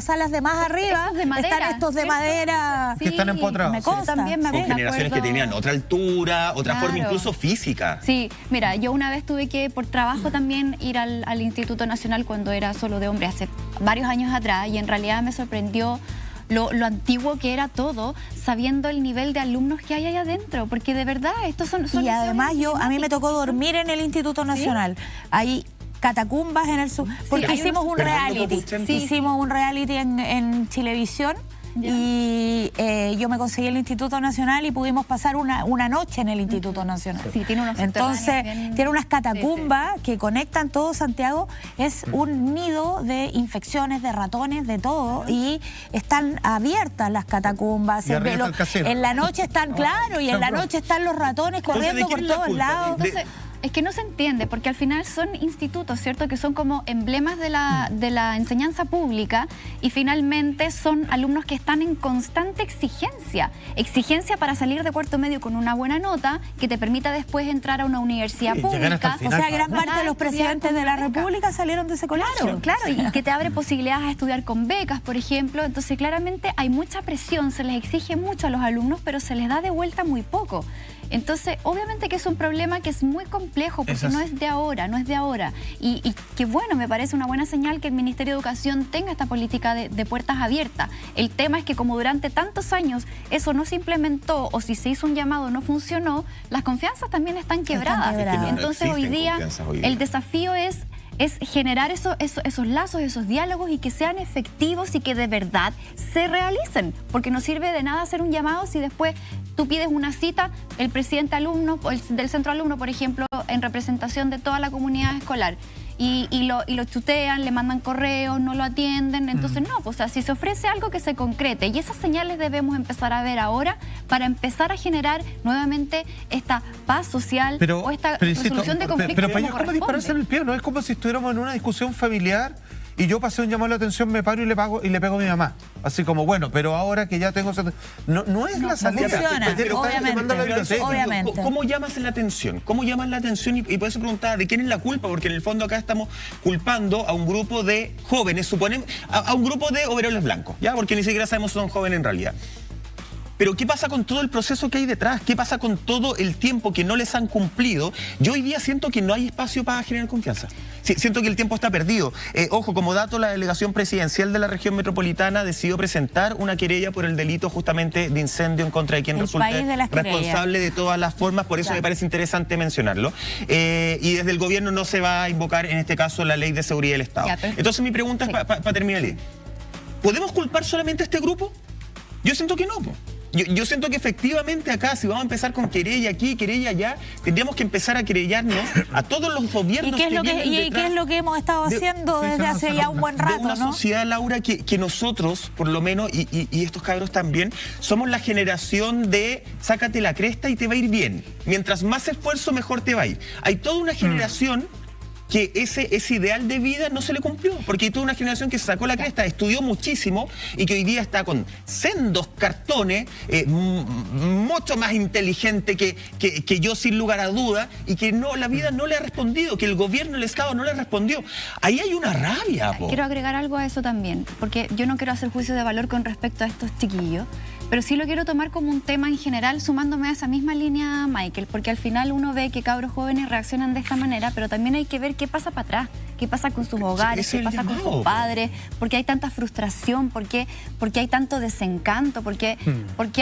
Speaker 4: salas de más arriba
Speaker 2: Estos de madera,
Speaker 4: están estos de
Speaker 2: ¿cierto?
Speaker 4: madera.
Speaker 3: Que están empotrados.
Speaker 4: Me consta.
Speaker 2: También me
Speaker 1: Con
Speaker 2: acuerdo.
Speaker 1: generaciones que tenían otra altura, otra forma
Speaker 2: Claro.
Speaker 1: incluso física.
Speaker 2: Sí, mira, yo una vez tuve que, por trabajo también, ir al Instituto Nacional cuando era solo de hombre, hace varios años atrás, y en realidad me sorprendió lo antiguo que era todo, sabiendo el nivel de alumnos que hay ahí adentro, porque de verdad, estos son
Speaker 4: Y además a mí me tocó dormir en el Instituto Nacional. Hay catacumbas en el sur, porque
Speaker 2: hay
Speaker 4: hicimos
Speaker 2: unos-
Speaker 4: un
Speaker 1: Perdón,
Speaker 4: reality.
Speaker 1: Copuchen.
Speaker 2: Sí,
Speaker 4: Hicimos un reality en Chilevisión.
Speaker 2: Ya.
Speaker 4: Y yo me conseguí el Instituto Nacional y pudimos pasar una noche en el Instituto Nacional.
Speaker 2: Sí, tiene unos
Speaker 4: Entonces,
Speaker 2: subterráneos bien-
Speaker 4: tiene unas catacumbas que conectan todo Santiago. Es un nido de infecciones, de ratones, de todo. Y están abiertas las catacumbas.
Speaker 3: Y arriba está el casero.
Speaker 4: En la noche están, claro, y en la noche están los ratones
Speaker 1: Entonces, ¿de
Speaker 4: corriendo
Speaker 1: quién
Speaker 4: por
Speaker 1: es la
Speaker 4: todos
Speaker 1: culpa?
Speaker 4: lados.
Speaker 2: Entonces, es que no se entiende, porque al final son institutos, ¿cierto? Que son como emblemas de la enseñanza pública y finalmente son alumnos que están en constante exigencia. Exigencia para salir de cuarto medio con una buena nota que te permita después entrar a una universidad
Speaker 3: Sí, llegar hasta
Speaker 2: pública.
Speaker 3: el
Speaker 4: O
Speaker 3: final.
Speaker 4: sea, gran parte de los presidentes de la República salieron de ese colegio.
Speaker 2: Claro, y que te abre posibilidades a estudiar con becas, por ejemplo. Entonces, claramente hay mucha presión, se les exige mucho a los alumnos, pero se les da de vuelta muy poco. Entonces, obviamente que es un problema que es muy complejo, porque no es de ahora, no es de ahora. Y que bueno, me parece una buena señal que el Ministerio de Educación tenga esta política de puertas abiertas. El tema es que como durante tantos años eso no se implementó, o si se hizo un llamado no funcionó, las confianzas también están quebradas.
Speaker 4: quebradas. Es que
Speaker 1: no
Speaker 2: Entonces hoy
Speaker 1: existen
Speaker 2: día
Speaker 1: confianzas hoy día.
Speaker 2: el desafío es generar esos lazos, esos diálogos y que sean efectivos y que de verdad se realicen. Porque no sirve de nada hacer un llamado si después tú pides una cita, el presidente alumno, del centro alumno, por ejemplo, en representación de toda la comunidad escolar. Y lo chutean, le mandan correos, no lo atienden. Entonces, no, pues, o sea, si se ofrece algo que se concrete. Y esas señales debemos empezar a ver ahora para empezar a generar nuevamente esta paz social o esta
Speaker 3: insisto,
Speaker 2: resolución de conflictos.
Speaker 3: pero para
Speaker 2: como
Speaker 3: ellos es como dispararse en
Speaker 2: corresponde.
Speaker 3: el pie, no es como si estuviéramos en una discusión familiar y yo pasé un llamado de atención, me paro y le pego a mi mamá. Así como, bueno, pero ahora que ya tengo... No es la salida.
Speaker 4: funciona,
Speaker 3: Porque están
Speaker 4: obviamente.
Speaker 3: llamando a la biblioteca.
Speaker 4: Obviamente.
Speaker 1: ¿Cómo llamas la atención? ¿Cómo llamas la atención? Y por eso preguntaba, ¿de quién es la culpa? Porque en el fondo acá estamos culpando a un grupo de jóvenes, suponemos, a un grupo de overoles blancos, ¿ya? Porque ni siquiera sabemos si son jóvenes en realidad. Pero ¿qué pasa con todo el proceso que hay detrás? ¿Qué pasa con todo el tiempo que no les han cumplido? Yo hoy día siento que no hay espacio para generar confianza. Siento que el tiempo está perdido. Ojo, como dato, la delegación presidencial de la región metropolitana decidió presentar una querella por el delito justamente de incendio en contra de quien
Speaker 4: El
Speaker 1: resulte
Speaker 4: país de las querellas.
Speaker 1: responsable de todas las formas. Por eso me parece interesante mencionarlo. Y desde el gobierno no se va a invocar, en este caso, la ley de seguridad del Estado.
Speaker 2: Ya, perfecto.
Speaker 1: Entonces mi pregunta es, para terminar, ¿podemos culpar solamente a este grupo? Yo siento que no, po. Yo siento que efectivamente acá, si vamos a empezar con querella aquí, querella allá, tendríamos que empezar a querellarnos a todos los gobiernos
Speaker 4: ¿Y qué es lo
Speaker 1: vienen
Speaker 4: qué
Speaker 1: detrás
Speaker 4: es lo que hemos estado haciendo desde hace ya un buen
Speaker 1: de
Speaker 4: rato,
Speaker 1: una
Speaker 4: ¿no?
Speaker 1: sociedad, Laura, que nosotros, por lo menos, y estos cabros también, somos la generación de sácate la cresta y te va a ir bien. Mientras más esfuerzo, mejor te va a ir. Hay toda una generación que ese ideal de vida no se le cumplió, porque tuvo una generación que sacó la cresta, estudió muchísimo y que hoy día está con sendos cartones, mucho más inteligente que yo sin lugar a duda, y que no, la vida no le ha respondido, que el gobierno, el Estado no le respondió. Ahí hay una rabia, po.
Speaker 2: Quiero agregar algo a eso también, porque yo no quiero hacer juicio de valor con respecto a estos chiquillos, pero sí lo quiero tomar como un tema en general, sumándome a esa misma línea, Michael, porque al final uno ve que cabros jóvenes reaccionan de esta manera, pero también hay que ver qué pasa para atrás, qué pasa con sus hogares, qué pasa con sus padres, por qué hay tanta frustración, por qué hay tanto desencanto, por qué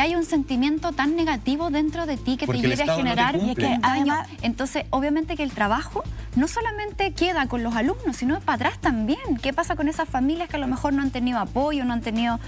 Speaker 2: hay un sentimiento tan negativo dentro de ti que
Speaker 1: porque
Speaker 2: te lleve a generar
Speaker 1: no
Speaker 2: un daño. Entonces, obviamente que el trabajo no solamente queda con los alumnos, sino para atrás también. ¿Qué pasa con esas familias que a lo mejor no han tenido apoyo, no han tenido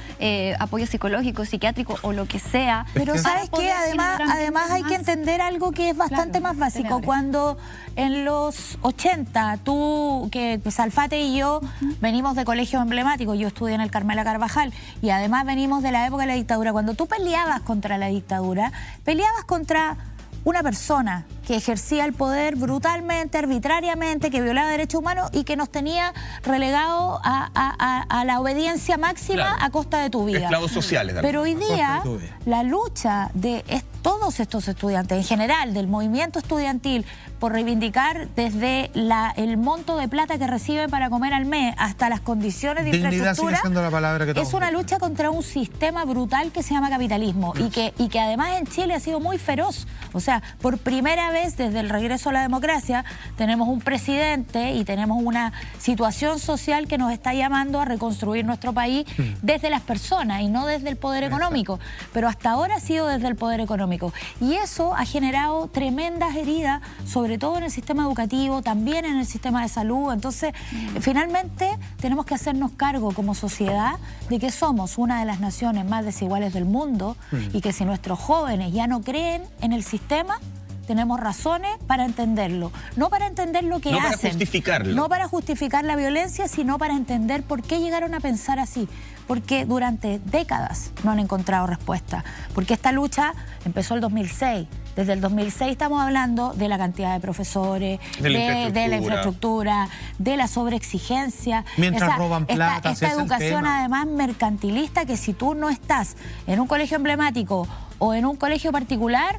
Speaker 2: apoyo psicológico, psiquiátrico o lo que sea?
Speaker 4: Pero ¿sabes qué? Además hay que entender algo que es bastante más básico. Cuando en los 80 tú, que Salfate y yo venimos de colegios emblemáticos, yo estudié en el Carmela Carvajal y además venimos de la época de la dictadura, cuando tú peleabas contra la dictadura, peleabas contra una persona que ejercía el poder brutalmente, arbitrariamente, que violaba derechos humanos y que nos tenía relegado a la obediencia máxima a costa de tu vida.
Speaker 1: Esclavos sociales también.
Speaker 4: Pero hoy día la lucha de todos estos estudiantes, en general, del movimiento estudiantil, por reivindicar desde el monto de plata que reciben para comer al mes hasta las condiciones de infraestructura,
Speaker 3: sigue la palabra que
Speaker 4: es una lucha contra un sistema brutal que se llama capitalismo y que además en Chile ha sido muy feroz. O sea, por primera vez desde el regreso a la democracia tenemos un presidente y tenemos una situación social que nos está llamando a reconstruir nuestro país desde las personas y no desde el poder económico. Pero hasta ahora ha sido desde el poder económico. Y eso ha generado tremendas heridas, sobre todo en el sistema educativo, también en el sistema de salud. Entonces, finalmente tenemos que hacernos cargo como sociedad de que somos una de las naciones más desiguales del mundo y que si nuestros jóvenes ya no creen en el sistema, tenemos razones para entenderlo. No para entender lo que hacen.
Speaker 1: No para justificarlo.
Speaker 4: No para justificar la violencia, sino para entender por qué llegaron a pensar así. Porque durante décadas no han encontrado respuesta. Porque esta lucha empezó el 2006. Desde el 2006 estamos hablando de la cantidad de profesores, de la infraestructura, de la sobreexigencia.
Speaker 3: Mientras roban plata,
Speaker 4: esta educación además mercantilista, que si tú no estás en un colegio emblemático o en un colegio particular,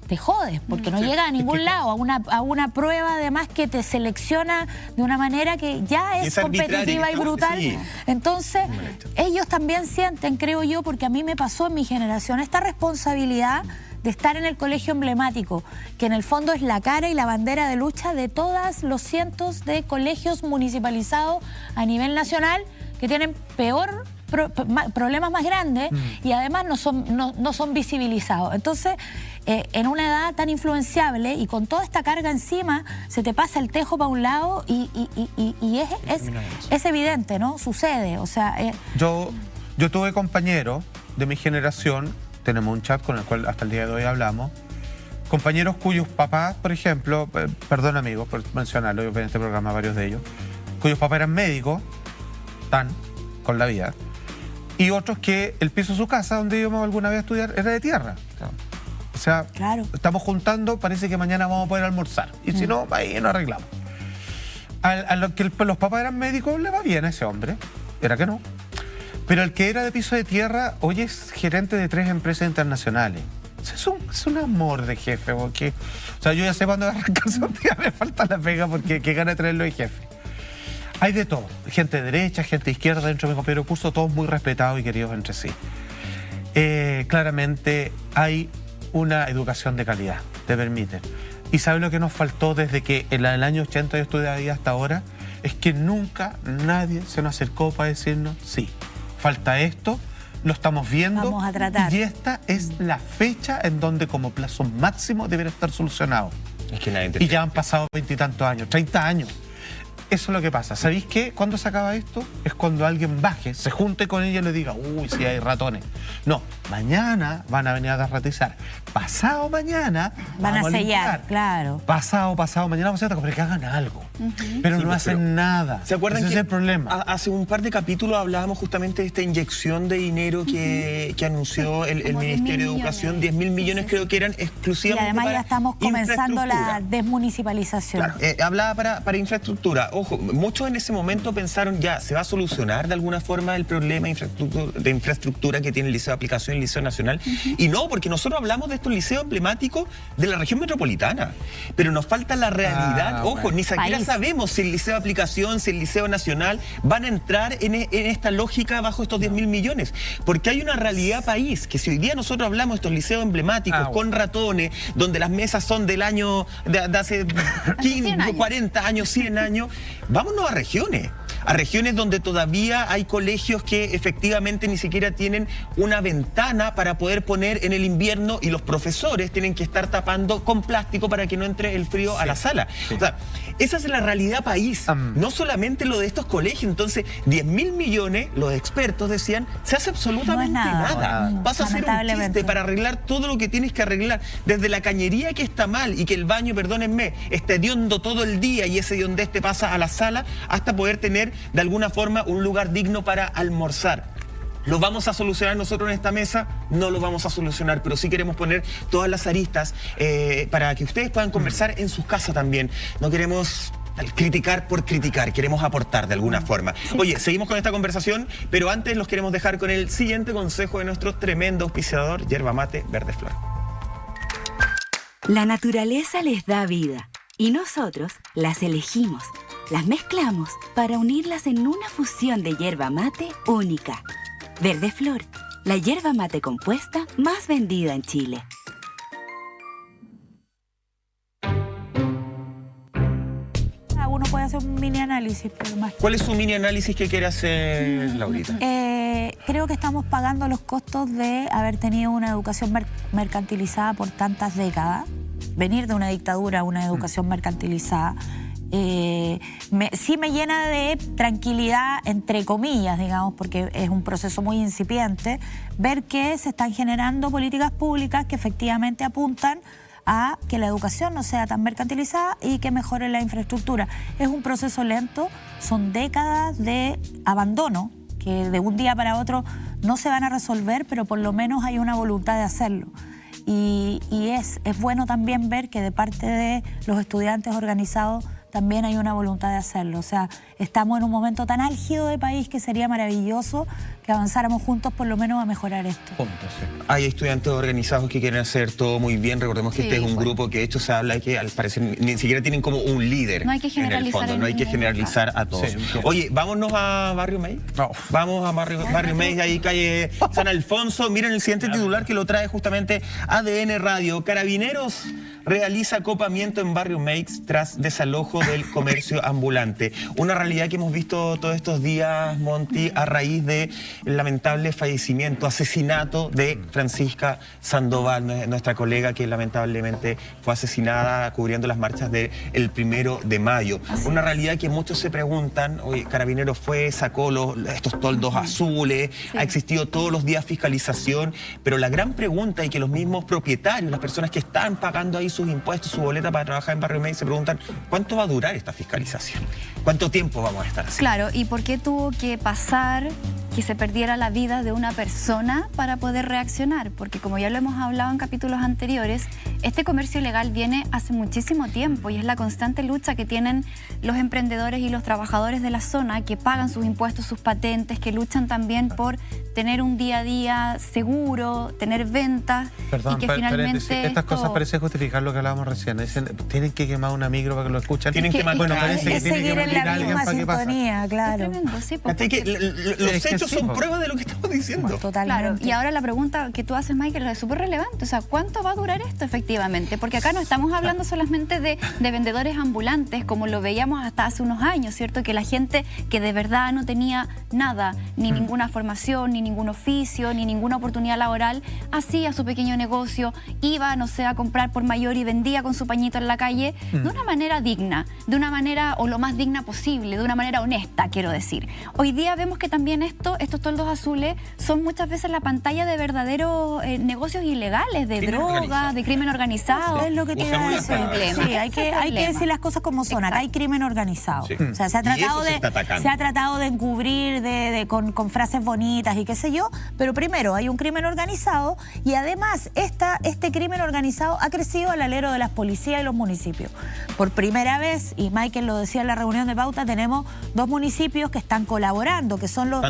Speaker 4: te jodes, porque no llega a ningún lado, a una prueba además que te selecciona de una manera que ya es competitiva y brutal. Sí. Entonces, ellos también sienten, creo yo, porque a mí me pasó en mi generación, esta responsabilidad de estar en el colegio emblemático, que en el fondo es la cara y la bandera de lucha de todos los cientos de colegios municipalizados a nivel nacional que tienen problemas más grandes y además no son visibilizados. Entonces, en una edad tan influenciable y con toda esta carga encima, se te pasa el tejo para un lado y es evidente, ¿no? Sucede, o sea...
Speaker 3: Yo tuve compañeros de mi generación, tenemos un chat con el cual hasta el día de hoy hablamos, compañeros cuyos papás, por ejemplo, perdón amigos por mencionarlo, yo veo en este programa varios de ellos, cuyos papás eran médicos, están con la vida, y otros que el piso de su casa, donde íbamos alguna vez a estudiar, era de tierra. O sea, claro, estamos juntando, parece que mañana vamos a poder almorzar. Y si no, ahí nos arreglamos. A lo que los papás eran médicos, le va bien a ese hombre. Era que no. Pero el que era de piso de tierra, hoy es gerente de 3 empresas internacionales. O sea, es un amor de jefe. Porque, o sea, yo ya sé cuándo arrancar su día, me falta la pega porque qué gana de traerlo de jefe. Hay de todo. Gente de derecha, gente de izquierda dentro de mi compañero de curso, todos muy respetados y queridos entre sí. Claramente hay una educación de calidad, te permiten. ¿Y sabes lo que nos faltó desde que en el año 80 yo estudié hasta ahora? Es que nunca nadie se nos acercó para decirnos, sí, falta esto, lo estamos viendo.
Speaker 4: Vamos a tratar.
Speaker 3: Y esta es la fecha en donde como plazo máximo debería estar solucionado.
Speaker 1: Es que nadie
Speaker 3: y ya han pasado 20 y tantos años, 30 años. Eso es lo que pasa. ¿Sabéis qué? ¿Cuándo se acaba esto? Es cuando alguien baje, se junte con ella y le diga, uy, si hay ratones. No, mañana van a venir a desratizar. Pasado mañana
Speaker 4: Van a
Speaker 3: vamos
Speaker 4: sellar,
Speaker 3: limpiar.
Speaker 4: claro.
Speaker 3: Pasado mañana vamos a hacer, pero que hagan algo. Pero
Speaker 1: Sí,
Speaker 3: no hacen nada.
Speaker 1: ¿Se acuerdan
Speaker 3: Ese
Speaker 1: que
Speaker 3: es el problema.
Speaker 1: hace un par de capítulos hablábamos justamente de esta inyección de dinero que anunció el
Speaker 2: Como 10.000
Speaker 1: Ministerio de Educación? 10.000 millones
Speaker 2: sí,
Speaker 1: creo que eran
Speaker 4: Y
Speaker 1: exclusivamente
Speaker 4: además
Speaker 1: para
Speaker 4: ya estamos comenzando la
Speaker 1: infraestructura.
Speaker 4: desmunicipalización.
Speaker 1: Claro, hablaba para infraestructura. Ojo, muchos en ese momento pensaron ya, ¿se va a solucionar de alguna forma el problema de infraestructura que tiene el Liceo de Aplicación y el Liceo Nacional? Y no, porque nosotros hablamos de estos liceos emblemáticos de la región metropolitana, pero nos falta la realidad. Ojo,
Speaker 3: bueno.
Speaker 1: ni siquiera
Speaker 4: País.
Speaker 1: sabemos si el Liceo de Aplicación, si el Liceo Nacional van a entrar en esta lógica bajo estos 10.000 millones, porque hay una realidad país, que si hoy día nosotros hablamos de estos liceos emblemáticos con ratones, donde las mesas son del año de hace 15,
Speaker 2: 100 años.
Speaker 1: 40 años, 100 años, vámonos a regiones donde todavía hay colegios que efectivamente ni siquiera tienen una ventana para poder poner en el invierno y los profesores tienen que estar tapando con plástico para que no entre el frío a la sala. O sea, esa es la realidad país, no solamente lo de estos colegios. Entonces, 10.000 millones, los expertos decían, se hace absolutamente
Speaker 4: No es nada.
Speaker 1: nada. Vas a hacer un
Speaker 4: Lamentablemente.
Speaker 1: chiste para arreglar todo lo que tienes que arreglar, desde la cañería que está mal y que el baño, perdónenme, esté hediondo todo el día y ese hediondez te pasa a la sala, hasta poder tener de alguna forma un lugar digno para almorzar. ¿Lo vamos a solucionar nosotros en esta mesa? No lo vamos a solucionar, pero sí queremos poner todas las aristas para que ustedes puedan conversar en sus casas también. No queremos criticar por criticar, queremos aportar de alguna forma. Oye, seguimos con esta conversación, pero antes los queremos dejar con el siguiente consejo de nuestro tremendo auspiciador, Yerba Mate Verde Flor.
Speaker 5: La naturaleza les da vida y nosotros las elegimos, las mezclamos para unirlas en una fusión de yerba mate única. Verde Flor, la yerba mate compuesta más vendida en Chile.
Speaker 4: Uno puede hacer un mini análisis, pero más.
Speaker 1: ¿Cuál es su mini análisis que quiere hacer Laurita?
Speaker 4: Creo que estamos pagando los costos de haber tenido una educación mercantilizada por tantas décadas. Venir de una dictadura a una educación mercantilizada. Sí me llena de tranquilidad, entre comillas, digamos, porque es un proceso muy incipiente, ver que se están generando políticas públicas que efectivamente apuntan a que la educación no sea tan mercantilizada y que mejore la infraestructura. Es un proceso lento, son décadas de abandono que de un día para otro no se van a resolver, pero por lo menos hay una voluntad de hacerlo. Y es bueno también ver que de parte de los estudiantes organizados también hay una voluntad de hacerlo. O sea, estamos en un momento tan álgido de país que sería maravilloso que avanzáramos juntos por lo menos a mejorar esto.
Speaker 1: Hay estudiantes organizados que quieren hacer todo muy bien. Recordemos que este es un grupo que de hecho se habla de que al parecer ni siquiera tienen como un líder.
Speaker 2: No hay que generalizar
Speaker 1: en el fondo, no hay que
Speaker 2: en
Speaker 1: generalizar a todos.
Speaker 3: Sí,
Speaker 1: Oye, vámonos a Barrio May.
Speaker 3: No.
Speaker 1: Vamos a Barrio May, ahí calle San Alfonso. Miren el siguiente titular que lo trae justamente ADN Radio. Carabineros realiza acopamiento en Barrio May tras desalojo del comercio ambulante. Una realidad que hemos visto todos estos días, Monty, a raíz del lamentable fallecimiento, asesinato de Francisca Sandoval, nuestra colega que lamentablemente fue asesinada cubriendo las marchas del 1 de mayo. Una realidad que muchos se preguntan, oye, Carabineros fue, sacó estos toldos azules, ha existido todos los días fiscalización, pero la gran pregunta y que los mismos propietarios, las personas que están pagando ahí sus impuestos, su boleta para trabajar en Barrio May, se preguntan, ¿cuánto va a durar esta fiscalización? ¿Cuánto tiempo vamos a estar así?
Speaker 2: Claro, ¿y por qué tuvo que pasar que se perdiera la vida de una persona para poder reaccionar? Porque como ya lo hemos hablado en capítulos anteriores, este comercio ilegal viene hace muchísimo tiempo y es la constante lucha que tienen los emprendedores y los trabajadores de la zona que pagan sus impuestos, sus patentes, que luchan también por tener un día a día seguro, tener ventas.
Speaker 3: Perdón,
Speaker 2: y que finalmente
Speaker 3: estas cosas parecen justificar lo que hablábamos recién. Dicen, tienen que quemar una micro para que lo escuchen.
Speaker 1: Tienen que matar.
Speaker 3: Bueno, parece que
Speaker 4: Es
Speaker 3: tiene que
Speaker 4: seguir en
Speaker 3: morir
Speaker 4: la
Speaker 3: alguien
Speaker 4: misma
Speaker 3: para que pase.
Speaker 4: sintonía,
Speaker 2: es
Speaker 4: claro.
Speaker 2: tremendo, sí.
Speaker 1: ¿Cachai? Que los
Speaker 3: Es que
Speaker 1: hechos
Speaker 3: sí,
Speaker 1: son
Speaker 3: po.
Speaker 1: pruebas de lo que estamos diciendo.
Speaker 4: Totalmente.
Speaker 2: Claro, y ahora la pregunta que tú haces, Michael, es súper relevante. O sea, ¿cuánto va a durar esto? Efectivamente, efectivamente, porque acá no estamos hablando solamente de vendedores ambulantes, como lo veíamos hasta hace unos años, ¿cierto? Que la gente que de verdad no tenía nada, ni ninguna formación, ni ningún oficio, ni ninguna oportunidad laboral, hacía su pequeño negocio, iba, no sé, a comprar por mayor y vendía con su pañito en la calle de una manera digna, de una manera o lo más digna posible, de una manera honesta, quiero decir. Hoy día vemos que también estos toldos azules son muchas veces la pantalla de verdaderos negocios ilegales, de droga, de crimen organizado.
Speaker 4: Es lo que te iba a decir. Sí, hay que decir las cosas como son. Acá hay crimen organizado.
Speaker 1: Sí.
Speaker 4: O sea, se ha tratado de encubrir con frases bonitas y qué sé yo, pero primero hay un crimen organizado y además este crimen organizado ha crecido al alero de las policías y los municipios. Por primera vez, y Michael lo decía en la reunión de Pauta, tenemos 2 municipios que están colaborando, que son los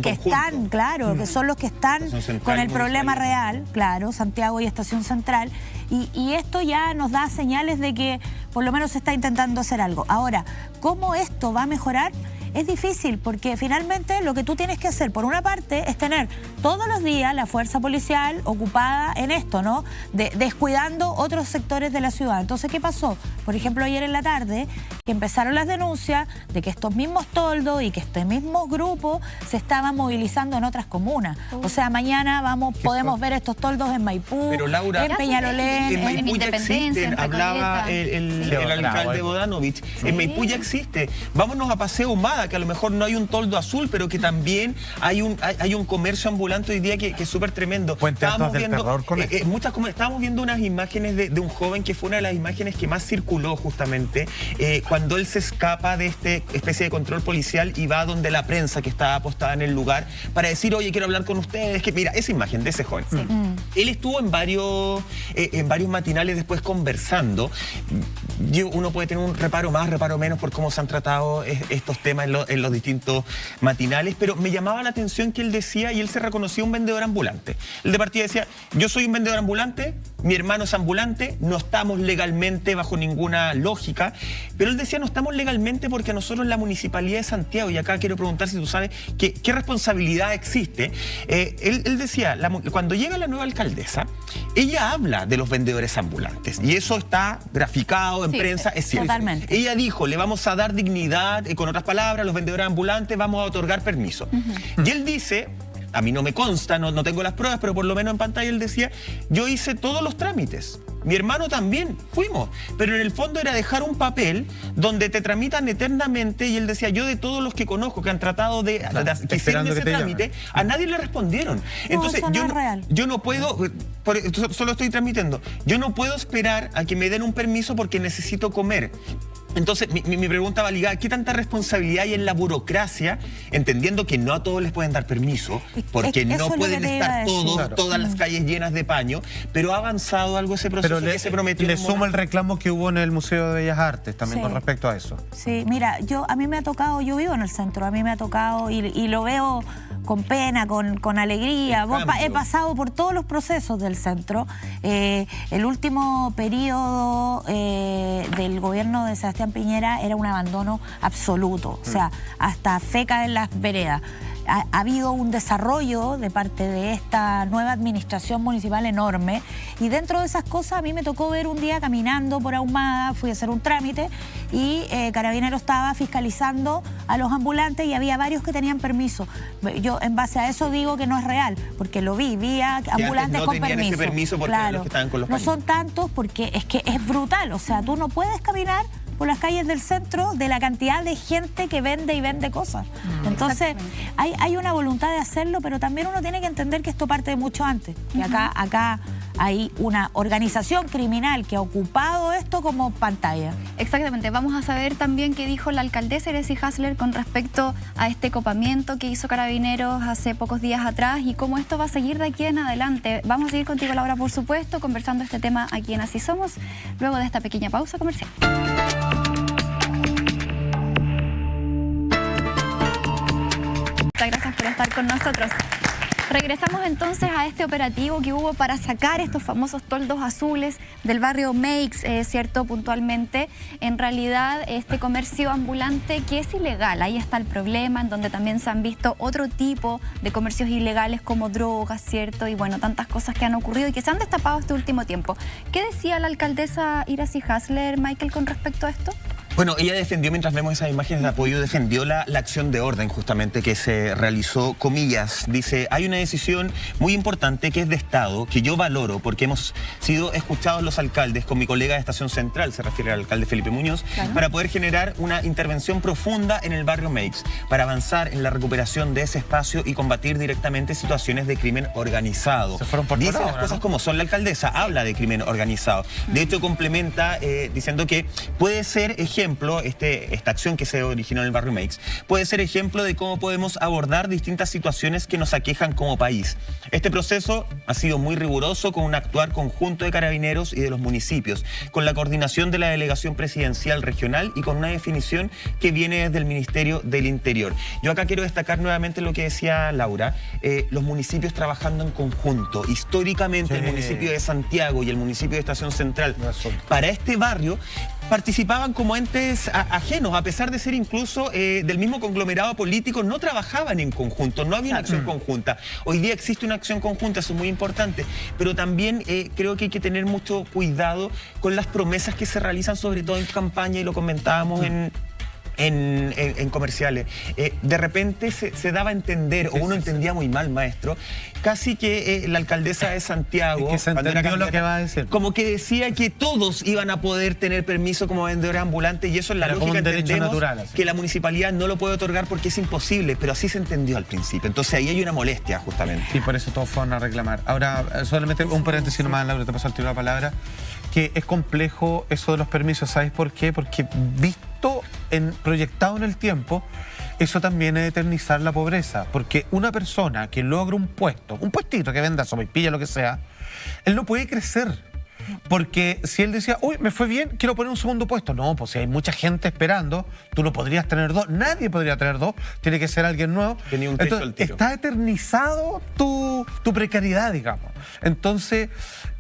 Speaker 4: que están, claro, que son los que están con el problema real, claro, Santiago y Estación Central, y esto ya nos da señales de que por lo menos se está intentando hacer algo. Ahora, ¿cómo esto va a mejorar? Es difícil porque finalmente lo que tú tienes que hacer, por una parte, es tener todos los días la fuerza policial ocupada en esto, ¿no? Descuidando otros sectores de la ciudad. Entonces, ¿qué pasó? Por ejemplo, ayer en la tarde, que empezaron las denuncias de que estos mismos toldos y que este mismo grupo se estaban movilizando en otras comunas. O sea, mañana podemos ver estos toldos en Maipú,
Speaker 1: pero Laura,
Speaker 4: en Peñalolén,
Speaker 1: en Maipú ya existen, hablaba el alcalde Bodanovich. En Maipú ya existe. Vámonos a Paseo Humada, que a lo mejor no hay un toldo azul, pero que también hay un comercio ambulante hoy día que es súper tremendo. Estábamos viendo unas imágenes de un joven que fue una de las imágenes que más circuló justamente cuando él se escapa de esta especie de control policial y va donde la prensa que estaba apostada en el lugar para decir, oye, quiero hablar con ustedes. Que mira, esa imagen de ese joven. Sí. Él estuvo en varios matinales después conversando. Uno puede tener un reparo más, reparo menos por cómo se han tratado estos temas en los distintos matinales, pero me llamaba la atención que él decía, y él se reconocía un vendedor ambulante. Él de partida decía, yo soy un vendedor ambulante, mi hermano es ambulante, no estamos legalmente bajo ninguna lógica, pero él decía, no estamos legalmente porque a nosotros la Municipalidad de Santiago, y acá quiero preguntar si tú sabes qué responsabilidad existe, él decía, cuando llega la nueva alcaldesa, ella habla de los vendedores ambulantes, y eso está graficado en prensa, es cierto.
Speaker 4: Totalmente.
Speaker 1: Ella dijo, le vamos a dar dignidad, con otras palabras, a los vendedores ambulantes vamos a otorgar permiso. Y él dice, a mí no me consta, no tengo las pruebas, pero por lo menos en pantalla él decía, yo hice todos los trámites. Mi hermano también, fuimos. Pero en el fondo era dejar un papel donde te tramitan eternamente, y él decía, yo de todos los que conozco que han tratado que hicieron ese trámite, a nadie le respondieron. Entonces yo no puedo, solo estoy tramitando, yo no puedo esperar a que me den un permiso porque necesito comer. Entonces, mi pregunta va ligada, ¿qué tanta responsabilidad hay en la burocracia, entendiendo que no a todos les pueden dar permiso, porque no pueden estar todas las calles llenas de paño, pero ha avanzado algo ese proceso que se prometió?
Speaker 3: Le sumo el reclamo que hubo en el Museo de Bellas Artes también con respecto a eso.
Speaker 4: Sí, mira, a mí me ha tocado, yo vivo en el centro, a mí me ha tocado y lo veo con pena, con alegría. He pasado por todos los procesos del centro. El último periodo del gobierno de Sebastián Piñera era un abandono absoluto, o sea, hasta feca en las veredas. Ha habido un desarrollo de parte de esta nueva administración municipal enorme, y dentro de esas cosas a mí me tocó ver un día caminando por Ahumada, fui a hacer un trámite y Carabineros estaba fiscalizando a los ambulantes y había varios que tenían permiso. Yo en base a eso digo que no es real, porque lo vi a ambulantes con permiso.
Speaker 1: Ese permiso porque eran los que estaban con los
Speaker 4: paños. No son tantos porque es que es brutal, o sea, tú no puedes caminar por las calles del centro de la cantidad de gente que vende y vende cosas. Entonces, hay una voluntad de hacerlo, pero también uno tiene que entender que esto parte de mucho antes. Y acá hay una organización criminal que ha ocupado esto como pantalla.
Speaker 2: Exactamente. Vamos a saber también qué dijo la alcaldesa Eresy Hasler con respecto a este copamiento que hizo Carabineros hace pocos días atrás y cómo esto va a seguir de aquí en adelante. Vamos a seguir contigo, Laura, por supuesto, conversando este tema aquí en Así Somos, luego de esta pequeña pausa comercial. Muchas gracias por estar con nosotros. Regresamos entonces a este operativo que hubo para sacar estos famosos toldos azules del barrio Meix, ¿cierto? Puntualmente, en realidad este comercio ambulante que es ilegal, ahí está el problema, en donde también se han visto otro tipo de comercios ilegales como drogas, ¿cierto? Y bueno, tantas cosas que han ocurrido y que se han destapado este último tiempo. ¿Qué decía la alcaldesa Iracy Hasler, Michael, con respecto a esto?
Speaker 1: Bueno, ella defendió, mientras vemos esas imágenes de apoyo, defendió la acción de orden justamente que se realizó, comillas. Dice, hay una decisión muy importante que es de Estado, que yo valoro, porque hemos sido escuchados los alcaldes con mi colega de Estación Central, se refiere al alcalde Felipe Muñoz, claro, para poder generar una intervención profunda en el barrio Meix, para avanzar en la recuperación de ese espacio y combatir directamente situaciones de crimen organizado.
Speaker 3: Se fueron por
Speaker 1: Dice las cosas como son. La alcaldesa habla de crimen organizado. De hecho, complementa diciendo que puede ser ejemplo, esta acción que se originó en el barrio Meix, puede ser ejemplo de cómo podemos abordar distintas situaciones que nos aquejan como país. Este proceso ha sido muy riguroso, con un actuar conjunto de carabineros y de los municipios, con la coordinación de la delegación presidencial regional y con una definición que viene desde el Ministerio del Interior. Yo acá quiero destacar nuevamente lo que decía Laura, los municipios trabajando en conjunto. Históricamente el municipio de Santiago y el municipio de Estación Central, para este barrio, participaban como entes ajenos, a pesar de ser incluso del mismo conglomerado político, no trabajaban en conjunto, no había una acción conjunta. Hoy día existe una acción conjunta, eso es muy importante, pero también creo que hay que tener mucho cuidado con las promesas que se realizan, sobre todo en campaña, y lo comentábamos en comerciales. De repente se daba a entender, o uno entendía muy mal, maestro, casi que la alcaldesa de Santiago,
Speaker 3: es que se entendió lo que va a decir,
Speaker 1: como que decía que todos iban a poder tener permiso como vendedores ambulantes, y eso en la lógica entendemos natural, que la municipalidad no lo puede otorgar porque es imposible, pero así se entendió al principio. Entonces ahí hay una molestia, justamente.
Speaker 3: Sí, por eso todos fueron a reclamar. Ahora, solamente un paréntesis nomás, Laura, te paso al tiro la palabra, que es complejo eso de los permisos. ¿Sabes por qué? Porque proyectado en el tiempo, eso también es eternizar la pobreza, porque una persona que logra un puestito que venda sopaipilla, lo que sea, él no puede crecer. Porque si él decía, uy, me fue bien, quiero poner un segundo puesto. No, pues si hay mucha gente esperando, tú no podrías tener dos, nadie podría tener dos, tiene que ser alguien nuevo.
Speaker 1: Tenía un techo al tiro.
Speaker 3: Está eternizado tu precariedad, digamos. Entonces,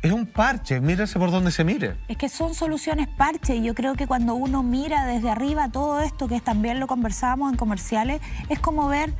Speaker 3: es un parche, mírese por donde se mire.
Speaker 4: Es que son soluciones parche, y yo creo que cuando uno mira desde arriba todo esto, que también lo conversábamos en comerciales, es como ver...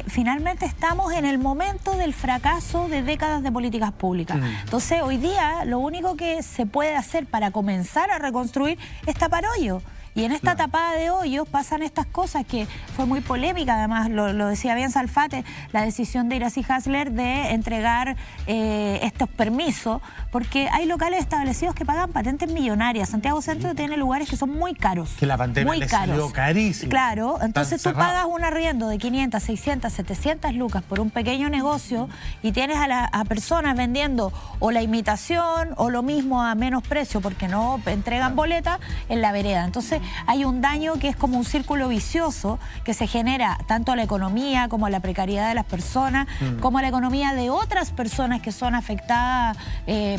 Speaker 4: finalmente estamos en el momento del fracaso de décadas de políticas públicas. Entonces, hoy día lo único que se puede hacer para comenzar a reconstruir es tapar hoyos. Y en esta tapada de hoyos pasan estas cosas que fue muy polémica, además lo decía bien Salfate, la decisión de Iracy Hasler de entregar estos permisos, porque hay locales establecidos que pagan patentes millonarias. Santiago Centro tiene lugares que son muy caros.
Speaker 3: Que la pandemia les salió carísimo.
Speaker 4: Claro, entonces tú pagas un arriendo de 500, 600, 700 lucas por un pequeño negocio y tienes a personas vendiendo o la imitación o lo mismo a menos precio porque no entregan boletas en la vereda. Entonces hay un daño que es como un círculo vicioso que se genera tanto a la economía como a la precariedad de las personas, como a la economía de otras personas que son afectadas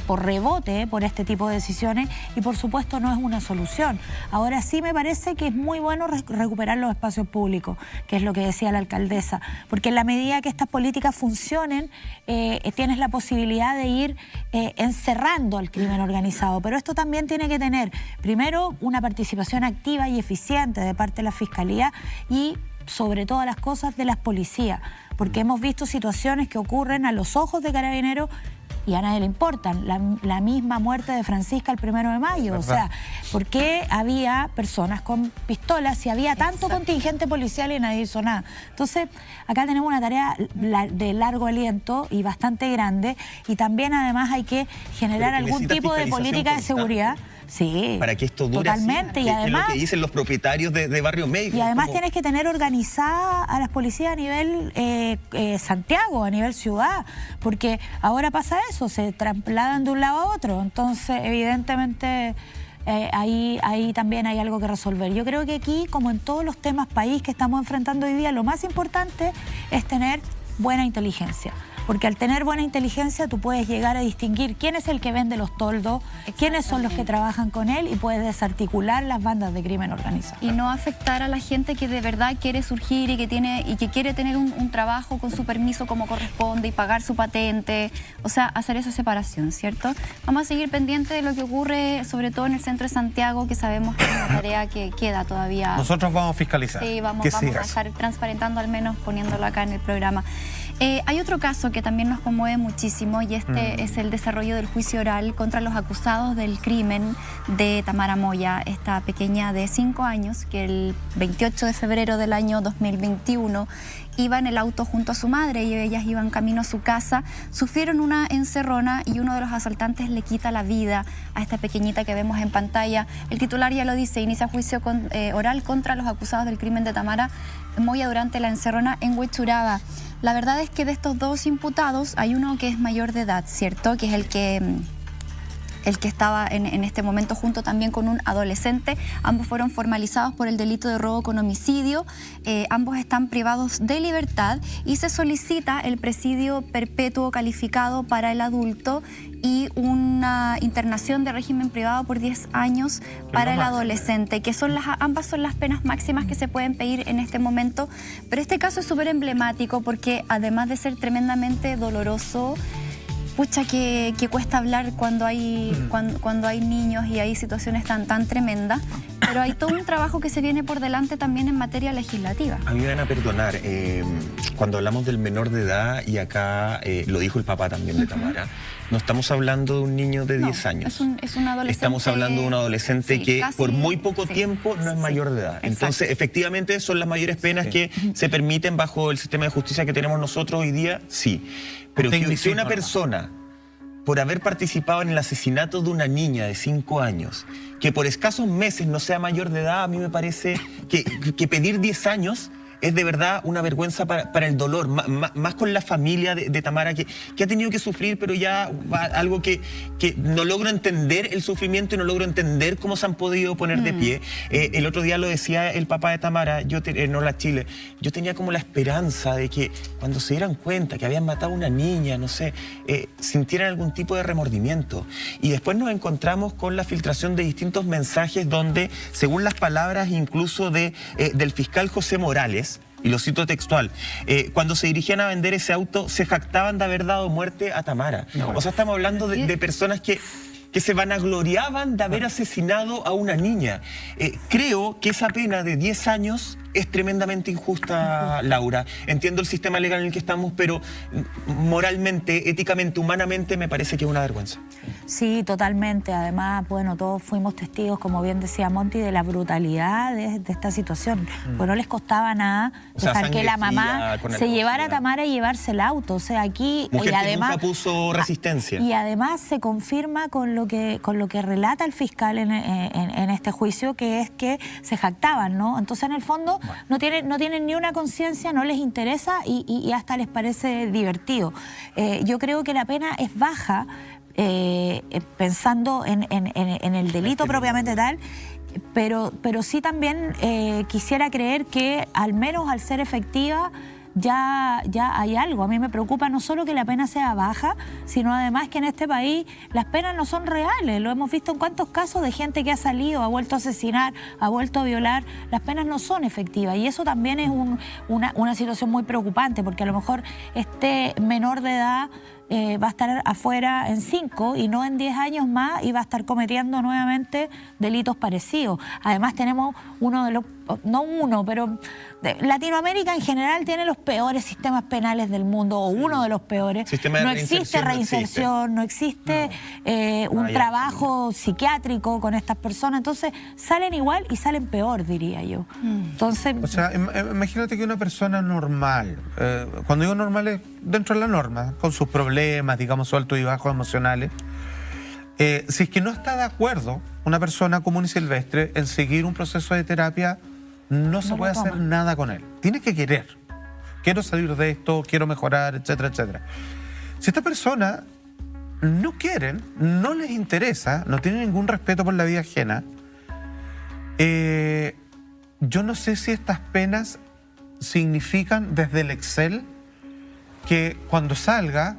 Speaker 4: por rebote, por este tipo de decisiones, y por supuesto no es una solución. Ahora sí me parece que es muy bueno recuperar los espacios públicos, que es lo que decía la alcaldesa, porque en la medida que estas políticas funcionen, tienes la posibilidad de ir encerrando al crimen organizado, pero esto también tiene que tener, primero, una participación activa y eficiente de parte de la Fiscalía y, sobre todas las cosas, de las policías, porque hemos visto situaciones que ocurren a los ojos de Carabineros y a nadie le importan. La misma muerte de Francisca el 1 de mayo. ¿Verdad? O sea, ¿por qué había personas con pistolas si había tanto contingente policial y nadie hizo nada? Entonces, acá tenemos una tarea de largo aliento y bastante grande, y también además hay que generar algún tipo de política de seguridad. Sí,
Speaker 1: para que esto dure
Speaker 4: totalmente.
Speaker 1: Así, y además, es lo que dicen los propietarios de Barrio Meix.
Speaker 4: Y además tienes que tener organizada a las policías a nivel Santiago, a nivel ciudad, porque ahora pasa eso, se trasladan de un lado a otro. Entonces, evidentemente, ahí también hay algo que resolver. Yo creo que aquí, como en todos los temas país que estamos enfrentando hoy día, lo más importante es tener buena inteligencia. porque al tener buena inteligencia tú puedes llegar a distinguir quién es el que vende los toldos, quiénes son los que trabajan con él y puedes desarticular las bandas de crimen organizado.
Speaker 2: Y no afectar a la gente que de verdad quiere surgir y que quiere tener un trabajo con su permiso como corresponde y pagar su patente, o sea, hacer esa separación, ¿cierto? Vamos a seguir pendientes de lo que ocurre, sobre todo en el centro de Santiago, que sabemos que es una tarea que queda todavía.
Speaker 3: Nosotros vamos a fiscalizar.
Speaker 2: Sí, vamos a estar transparentando, al menos poniéndolo acá en el programa. Hay otro caso que también nos conmueve muchísimo y es el desarrollo del juicio oral contra los acusados del crimen de Tamara Moya, esta pequeña de 5 años que el 28 de febrero del año 2021 iba en el auto junto a su madre y ellas iban camino a su casa, sufrieron una encerrona y uno de los asaltantes le quita la vida a esta pequeñita que vemos en pantalla. El titular ya lo dice, inicia juicio oral contra los acusados del crimen de Tamara Moya durante la encerrona en Huechuraba. La verdad es que de estos dos imputados hay uno que es mayor de edad, ¿cierto? Que es el que estaba en este momento junto también con un adolescente. Ambos fueron formalizados por el delito de robo con homicidio. Ambos están privados de libertad y se solicita el presidio perpetuo calificado para el adulto y una internación de régimen privado por 10 años para el adolescente, que ambas son las penas máximas que se pueden pedir en este momento. Pero este caso es súper emblemático porque además de ser tremendamente doloroso, pucha que cuesta hablar cuando hay niños y hay situaciones tan tremendas, pero hay todo un trabajo que se viene por delante también en materia legislativa.
Speaker 1: A mí me van a perdonar, cuando hablamos del menor de edad, y acá lo dijo el papá también de Tamara, no estamos hablando de un niño de 10 años.
Speaker 2: Es un adolescente.
Speaker 1: Estamos hablando de un adolescente que por muy poco tiempo no es mayor de edad.
Speaker 2: Exacto.
Speaker 1: Entonces, efectivamente, son las mayores penas que se permiten bajo el sistema de justicia que tenemos nosotros hoy día, sí. Pero que una persona, por haber participado en el asesinato de una niña de 5 años, que por escasos meses no sea mayor de edad, a mí me parece que pedir 10 años es de verdad una vergüenza para el dolor, más con la familia de Tamara que ha tenido que sufrir, pero ya algo que no logro entender el sufrimiento y no logro entender cómo se han podido poner de pie. El otro día lo decía el papá de Tamara, en Hola Chile, yo tenía como la esperanza de que cuando se dieran cuenta que habían matado a una niña, no sé, sintieran algún tipo de remordimiento. Y después nos encontramos con la filtración de distintos mensajes donde, según las palabras incluso del fiscal José Morales, y lo cito textual, cuando se dirigían a vender ese auto se jactaban de haber dado muerte a Tamara. O sea, estamos hablando de personas que se vanagloriaban de haber asesinado a una niña. Creo que esa pena de 10 años es tremendamente injusta, Laura. Entiendo el sistema legal en el que estamos, pero moralmente, éticamente, humanamente, me parece que es una vergüenza.
Speaker 4: Sí, totalmente. Además, bueno, todos fuimos testigos, como bien decía Monty, de la brutalidad de esta situación. Pues no les costaba nada dejar que la mamá se llevara a Tamara y llevarse el auto. O sea, aquí...
Speaker 1: Mujer
Speaker 4: y además,
Speaker 1: que nunca puso resistencia.
Speaker 4: Y además se confirma con lo que relata el fiscal en este juicio, que es que se jactaban, ¿no? Entonces, en el fondo, no tienen ni una conciencia, no les interesa y hasta les parece divertido. Yo creo que la pena es baja, pensando en el delito propiamente tal, pero sí también quisiera creer que al menos al ser efectiva ya hay algo. A mí me preocupa no solo que la pena sea baja, sino además que en este país las penas no son reales. Lo hemos visto en cuántos casos de gente que ha salido, ha vuelto a asesinar, ha vuelto a violar. Las penas no son efectivas y eso también es una situación muy preocupante, porque a lo mejor este menor de edad va a estar afuera en 5 y no en 10 años más y va a estar cometiendo nuevamente delitos parecidos. Además tenemos Latinoamérica en general tiene los peores sistemas penales del mundo, o uno de los peores. No existe reinserción, no existe un trabajo psiquiátrico con estas personas. Entonces salen igual y salen peor, diría yo. Entonces,
Speaker 3: o sea, imagínate que una persona normal, cuando digo normal es dentro de la norma, con sus problemas, digamos, sus altos y bajos emocionales, si es que no está de acuerdo una persona común y silvestre en seguir un proceso de terapia, no se puede hacer nada con él. Tiene que querer. Quiero salir de esto, quiero mejorar, etcétera, etcétera. Si esta persona no quieren, no les interesa, no tienen ningún respeto por la vida ajena, yo no sé si estas penas significan desde el Excel que cuando salga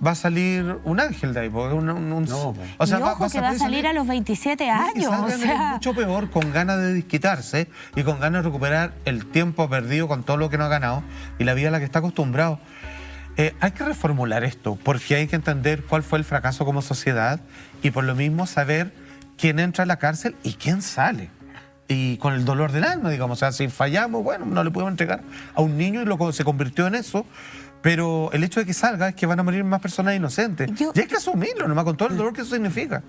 Speaker 3: va a salir un ángel de ahí.
Speaker 4: O sea, que va a salir a los 27 años.
Speaker 3: O sea, mucho peor, con ganas de desquitarse y con ganas de recuperar el tiempo perdido con todo lo que no ha ganado y la vida a la que está acostumbrado. Hay que reformular esto, porque hay que entender cuál fue el fracaso como sociedad y por lo mismo saber quién entra a la cárcel y quién sale. Y con el dolor del alma, digamos. O sea, si fallamos, bueno, no le podemos entregar a un niño y se convirtió en eso. Pero el hecho de que salga es que van a morir más personas inocentes. Y hay que asumirlo nomás con todo el dolor que eso significa.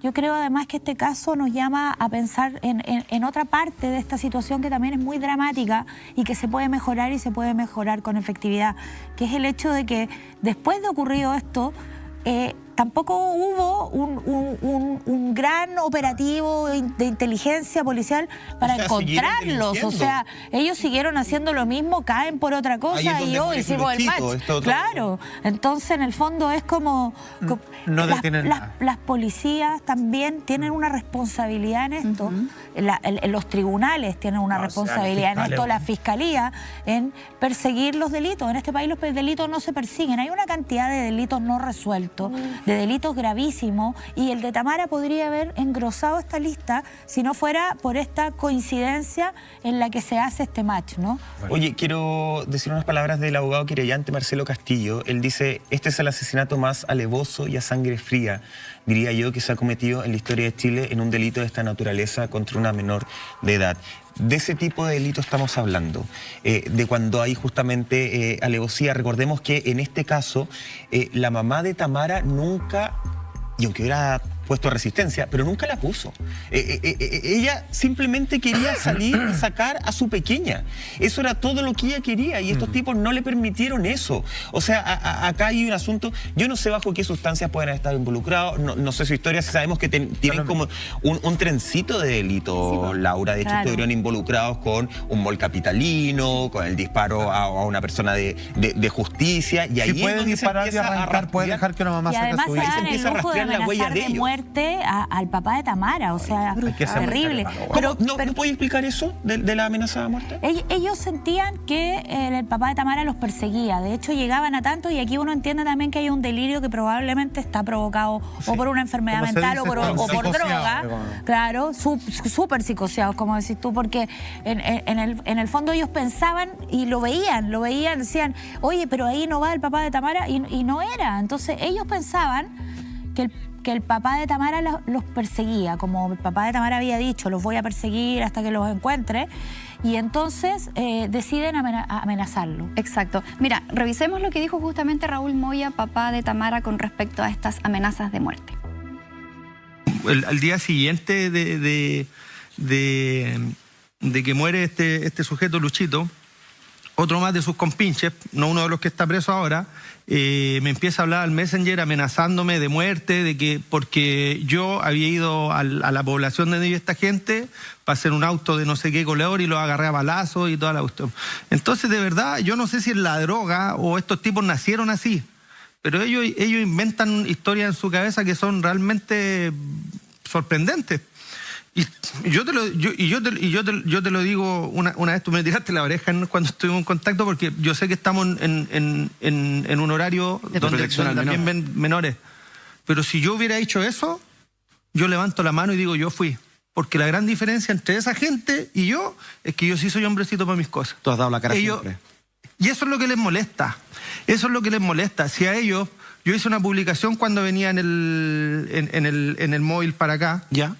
Speaker 4: Yo creo además que este caso nos llama a pensar en otra parte de esta situación que también es muy dramática y que se puede mejorar y se puede mejorar con efectividad, que es el hecho de que después de ocurrido esto, tampoco hubo un gran operativo de inteligencia policial para encontrarlos. O sea, ellos siguieron haciendo lo mismo, caen por otra cosa y hoy hicimos el match. Claro, entonces en el fondo es como...
Speaker 3: No detienen nada.
Speaker 4: Las policías también tienen una responsabilidad en esto. Los tribunales tienen una responsabilidad en esto, la fiscalía, en perseguir los delitos. En este país los delitos no se persiguen. Hay una cantidad de delitos no resueltos, de delitos gravísimos, y el de Tamara podría haber engrosado esta lista si no fuera por esta coincidencia en la que se hace este match, ¿no?
Speaker 1: Oye, quiero decir unas palabras del abogado querellante Marcelo Castillo. Él dice: este es el asesinato más alevoso y a sangre fría, diría yo, que se ha cometido en la historia de Chile en un delito de esta naturaleza contra una menor de edad. De ese tipo de delito estamos hablando, de cuando hay justamente alevosía. Recordemos que en este caso la mamá de Tamara nunca, y aunque hubiera puesto resistencia, pero nunca la puso. Ella simplemente quería salir y sacar a su pequeña. Eso era todo lo que ella quería y estos tipos no le permitieron eso. O sea, acá hay un asunto, yo no sé bajo qué sustancias pueden estar involucrados, no sé su historia, sabemos que tienen como un trencito de delito, sí, Laura. De hecho, estuvieron involucrados con un mall capitalino, con el disparo a una persona de justicia, y ahí
Speaker 3: si puede disparar y arrancar, puede dejar que una mamá saque a su hija.
Speaker 4: Y además se empieza a rastrear la huella de ellos. Al papá de Tamara, o sea, terrible.
Speaker 1: ¿No puede explicar eso de la amenaza de muerte?
Speaker 4: Ellos sentían que el papá de Tamara los perseguía. De hecho, llegaban a tanto, y aquí uno entiende también que hay un delirio que probablemente está provocado o por una enfermedad mental o por droga. Claro, súper psicoseados, como decís tú, porque en el fondo ellos pensaban y lo veían, decían: oye, pero ahí no va el papá de Tamara, y no era. Entonces ellos pensaban que el papá de Tamara los perseguía, como el papá de Tamara había dicho: los voy a perseguir hasta que los encuentre, y entonces deciden amenazarlo.
Speaker 2: Exacto. Mira, revisemos lo que dijo justamente Raúl Moya, papá de Tamara, con respecto a estas amenazas de muerte.
Speaker 6: Al día siguiente de que muere este sujeto, Luchito, otro más de sus compinches, no uno de los que está preso ahora, me empieza a hablar al Messenger amenazándome de muerte, porque yo había ido a la población donde vive esta gente para hacer un auto de no sé qué color y los agarré a balazos y toda la cuestión. Entonces, de verdad, yo no sé si es la droga o estos tipos nacieron así, pero ellos inventan historias en su cabeza que son realmente sorprendentes. Y yo te lo digo, una vez tú me tiraste la oreja cuando estuvimos en contacto, porque yo sé que estamos en un horario donde también ven menores. Pero si yo hubiera hecho eso, yo levanto la mano y digo: yo fui. Porque la gran diferencia entre esa gente y yo es que yo sí soy hombrecito para mis cosas.
Speaker 7: Tú has dado la cara siempre.
Speaker 6: Y eso es lo que les molesta. Eso es lo que les molesta. Si a ellos, yo hice una publicación cuando venía en el móvil para acá.
Speaker 7: Ya.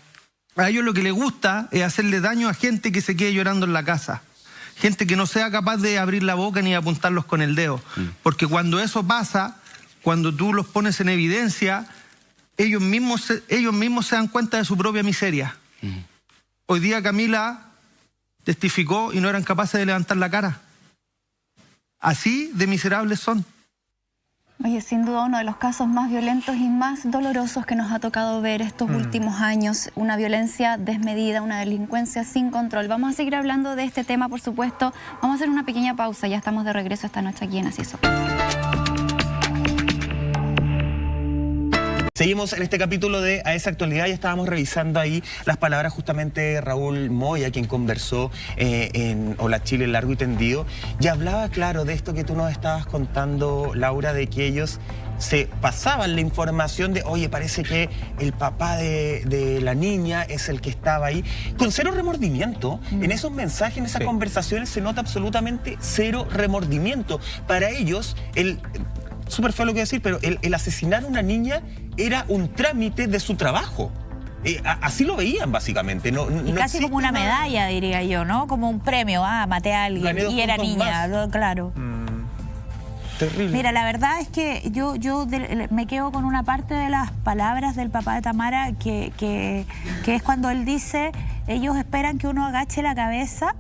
Speaker 6: A ellos lo que les gusta es hacerle daño a gente que se quede llorando en la casa. Gente que no sea capaz de abrir la boca ni apuntarlos con el dedo. Porque cuando eso pasa, cuando tú los pones en evidencia, ellos mismos se dan cuenta de su propia miseria. Hoy día Camila testificó y no eran capaces de levantar la cara. Así de miserables son.
Speaker 2: Oye, sin duda uno de los casos más violentos y más dolorosos que nos ha tocado ver estos últimos años. Una violencia desmedida, una delincuencia sin control. Vamos a seguir hablando de este tema, por supuesto. Vamos a hacer una pequeña pausa. Ya estamos de regreso esta noche aquí en Así Somos.
Speaker 1: Seguimos en este capítulo de A esa actualidad y estábamos revisando ahí las palabras justamente de Raúl Moya, quien conversó en Hola Chile largo y tendido, y hablaba, claro, de esto que tú nos estabas contando, Laura, de que ellos se pasaban la información de, oye, parece que el papá de la niña es el que estaba ahí, con cero remordimiento. En esos mensajes, en esas conversaciones se nota absolutamente cero remordimiento. Para ellos, súper feo lo que decir, pero el asesinar a una niña era un trámite de su trabajo. Así lo veían, básicamente.
Speaker 4: Y casi como una medalla, diría yo, ¿no? Como un premio. Maté a alguien y era niña, claro.
Speaker 1: Terrible.
Speaker 4: Mira, la verdad es que yo me quedo con una parte de las palabras del papá de Tamara que es cuando él dice, ellos esperan que uno agache la cabeza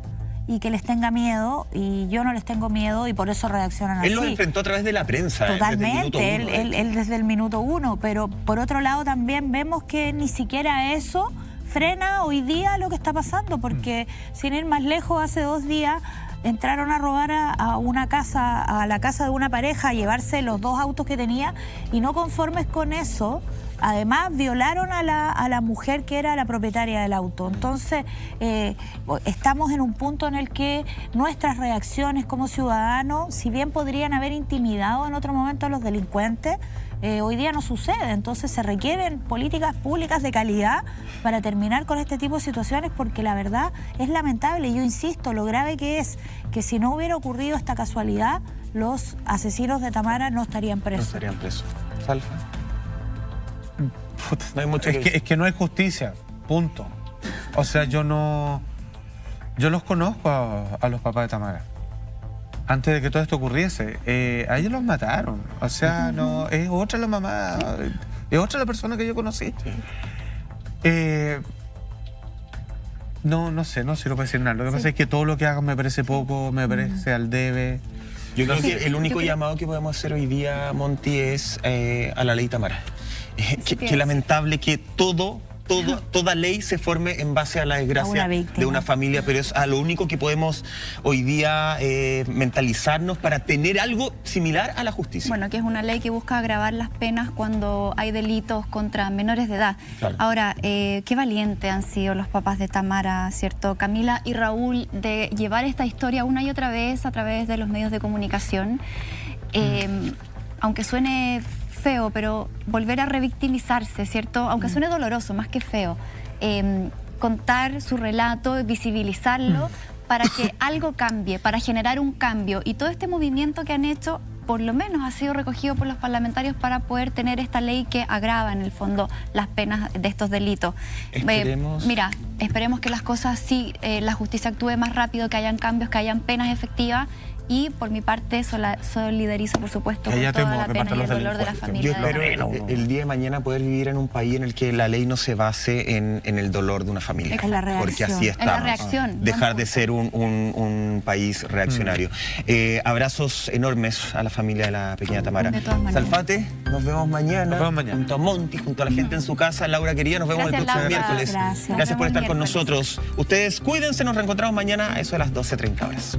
Speaker 4: y que les tenga miedo, y yo no les tengo miedo y por eso reaccionan así.
Speaker 1: Él los enfrentó a través de la prensa.
Speaker 4: Totalmente, él desde el minuto 1, pero por otro lado también vemos que ni siquiera eso frena hoy día lo que está pasando, porque sin ir más lejos, hace 2 días entraron a robar a una casa, a la casa de una pareja, a llevarse los 2 autos que tenía, y no conformes con eso, además violaron a la mujer que era la propietaria del auto. Entonces estamos en un punto en el que nuestras reacciones como ciudadanos, si bien podrían haber intimidado en otro momento a los delincuentes, hoy día no sucede. Entonces se requieren políticas públicas de calidad para terminar con este tipo de situaciones, porque la verdad es lamentable. Yo insisto, lo grave que es que si no hubiera ocurrido esta casualidad, los asesinos de Tamara no estarían presos.
Speaker 1: No estarían presos. Salfa. No hay mucho
Speaker 3: es que no hay justicia, punto. O sea, yo los conozco a los papás de Tamara. Antes de que todo esto ocurriese, a ellos los mataron. O sea, no, es otra la mamá, es otra la persona que yo conocí. No sé, no sirvo para decir nada. Lo que pasa es que todo lo que hagan me parece poco, me parece al debe.
Speaker 1: Yo creo que el único llamado que podemos hacer hoy día, Monty, es a la ley Tamara. Qué lamentable que toda ley se forme en base a la desgracia de una familia, pero es a lo único que podemos hoy día mentalizarnos para tener algo similar a la justicia.
Speaker 2: Bueno, que es una ley que busca agravar las penas cuando hay delitos contra menores de edad. Claro. Ahora, qué valientes han sido los papás de Tamara, ¿cierto? Camila y Raúl, de llevar esta historia una y otra vez a través de los medios de comunicación. Aunque suene feo, pero volver a revictimizarse, ¿cierto? Aunque suene doloroso, más que feo. Contar su relato, visibilizarlo para que algo cambie, para generar un cambio. Y todo este movimiento que han hecho, por lo menos ha sido recogido por los parlamentarios para poder tener esta ley que agrava, en el fondo, las penas de estos delitos. Esperemos que las cosas sí, la justicia actúe más rápido, que hayan cambios, que hayan penas efectivas. Y por mi parte solidarizo, por supuesto, con toda la pena y el dolor de la familia.
Speaker 1: Yo espero el día de mañana poder vivir en un país en el que la ley no se base en el dolor de una familia.
Speaker 4: En la reacción.
Speaker 1: Porque así estamos.
Speaker 2: En la reacción.
Speaker 1: Dejar de ser un país reaccionario. Abrazos enormes a la familia de la pequeña Tamara. Salfate, nos vemos mañana. Junto a Monty, junto a la gente en su casa. Laura querida, nos vemos el próximo miércoles. Gracias por estar con nosotros. Ustedes cuídense, nos reencontramos mañana a eso de las 12:30 horas.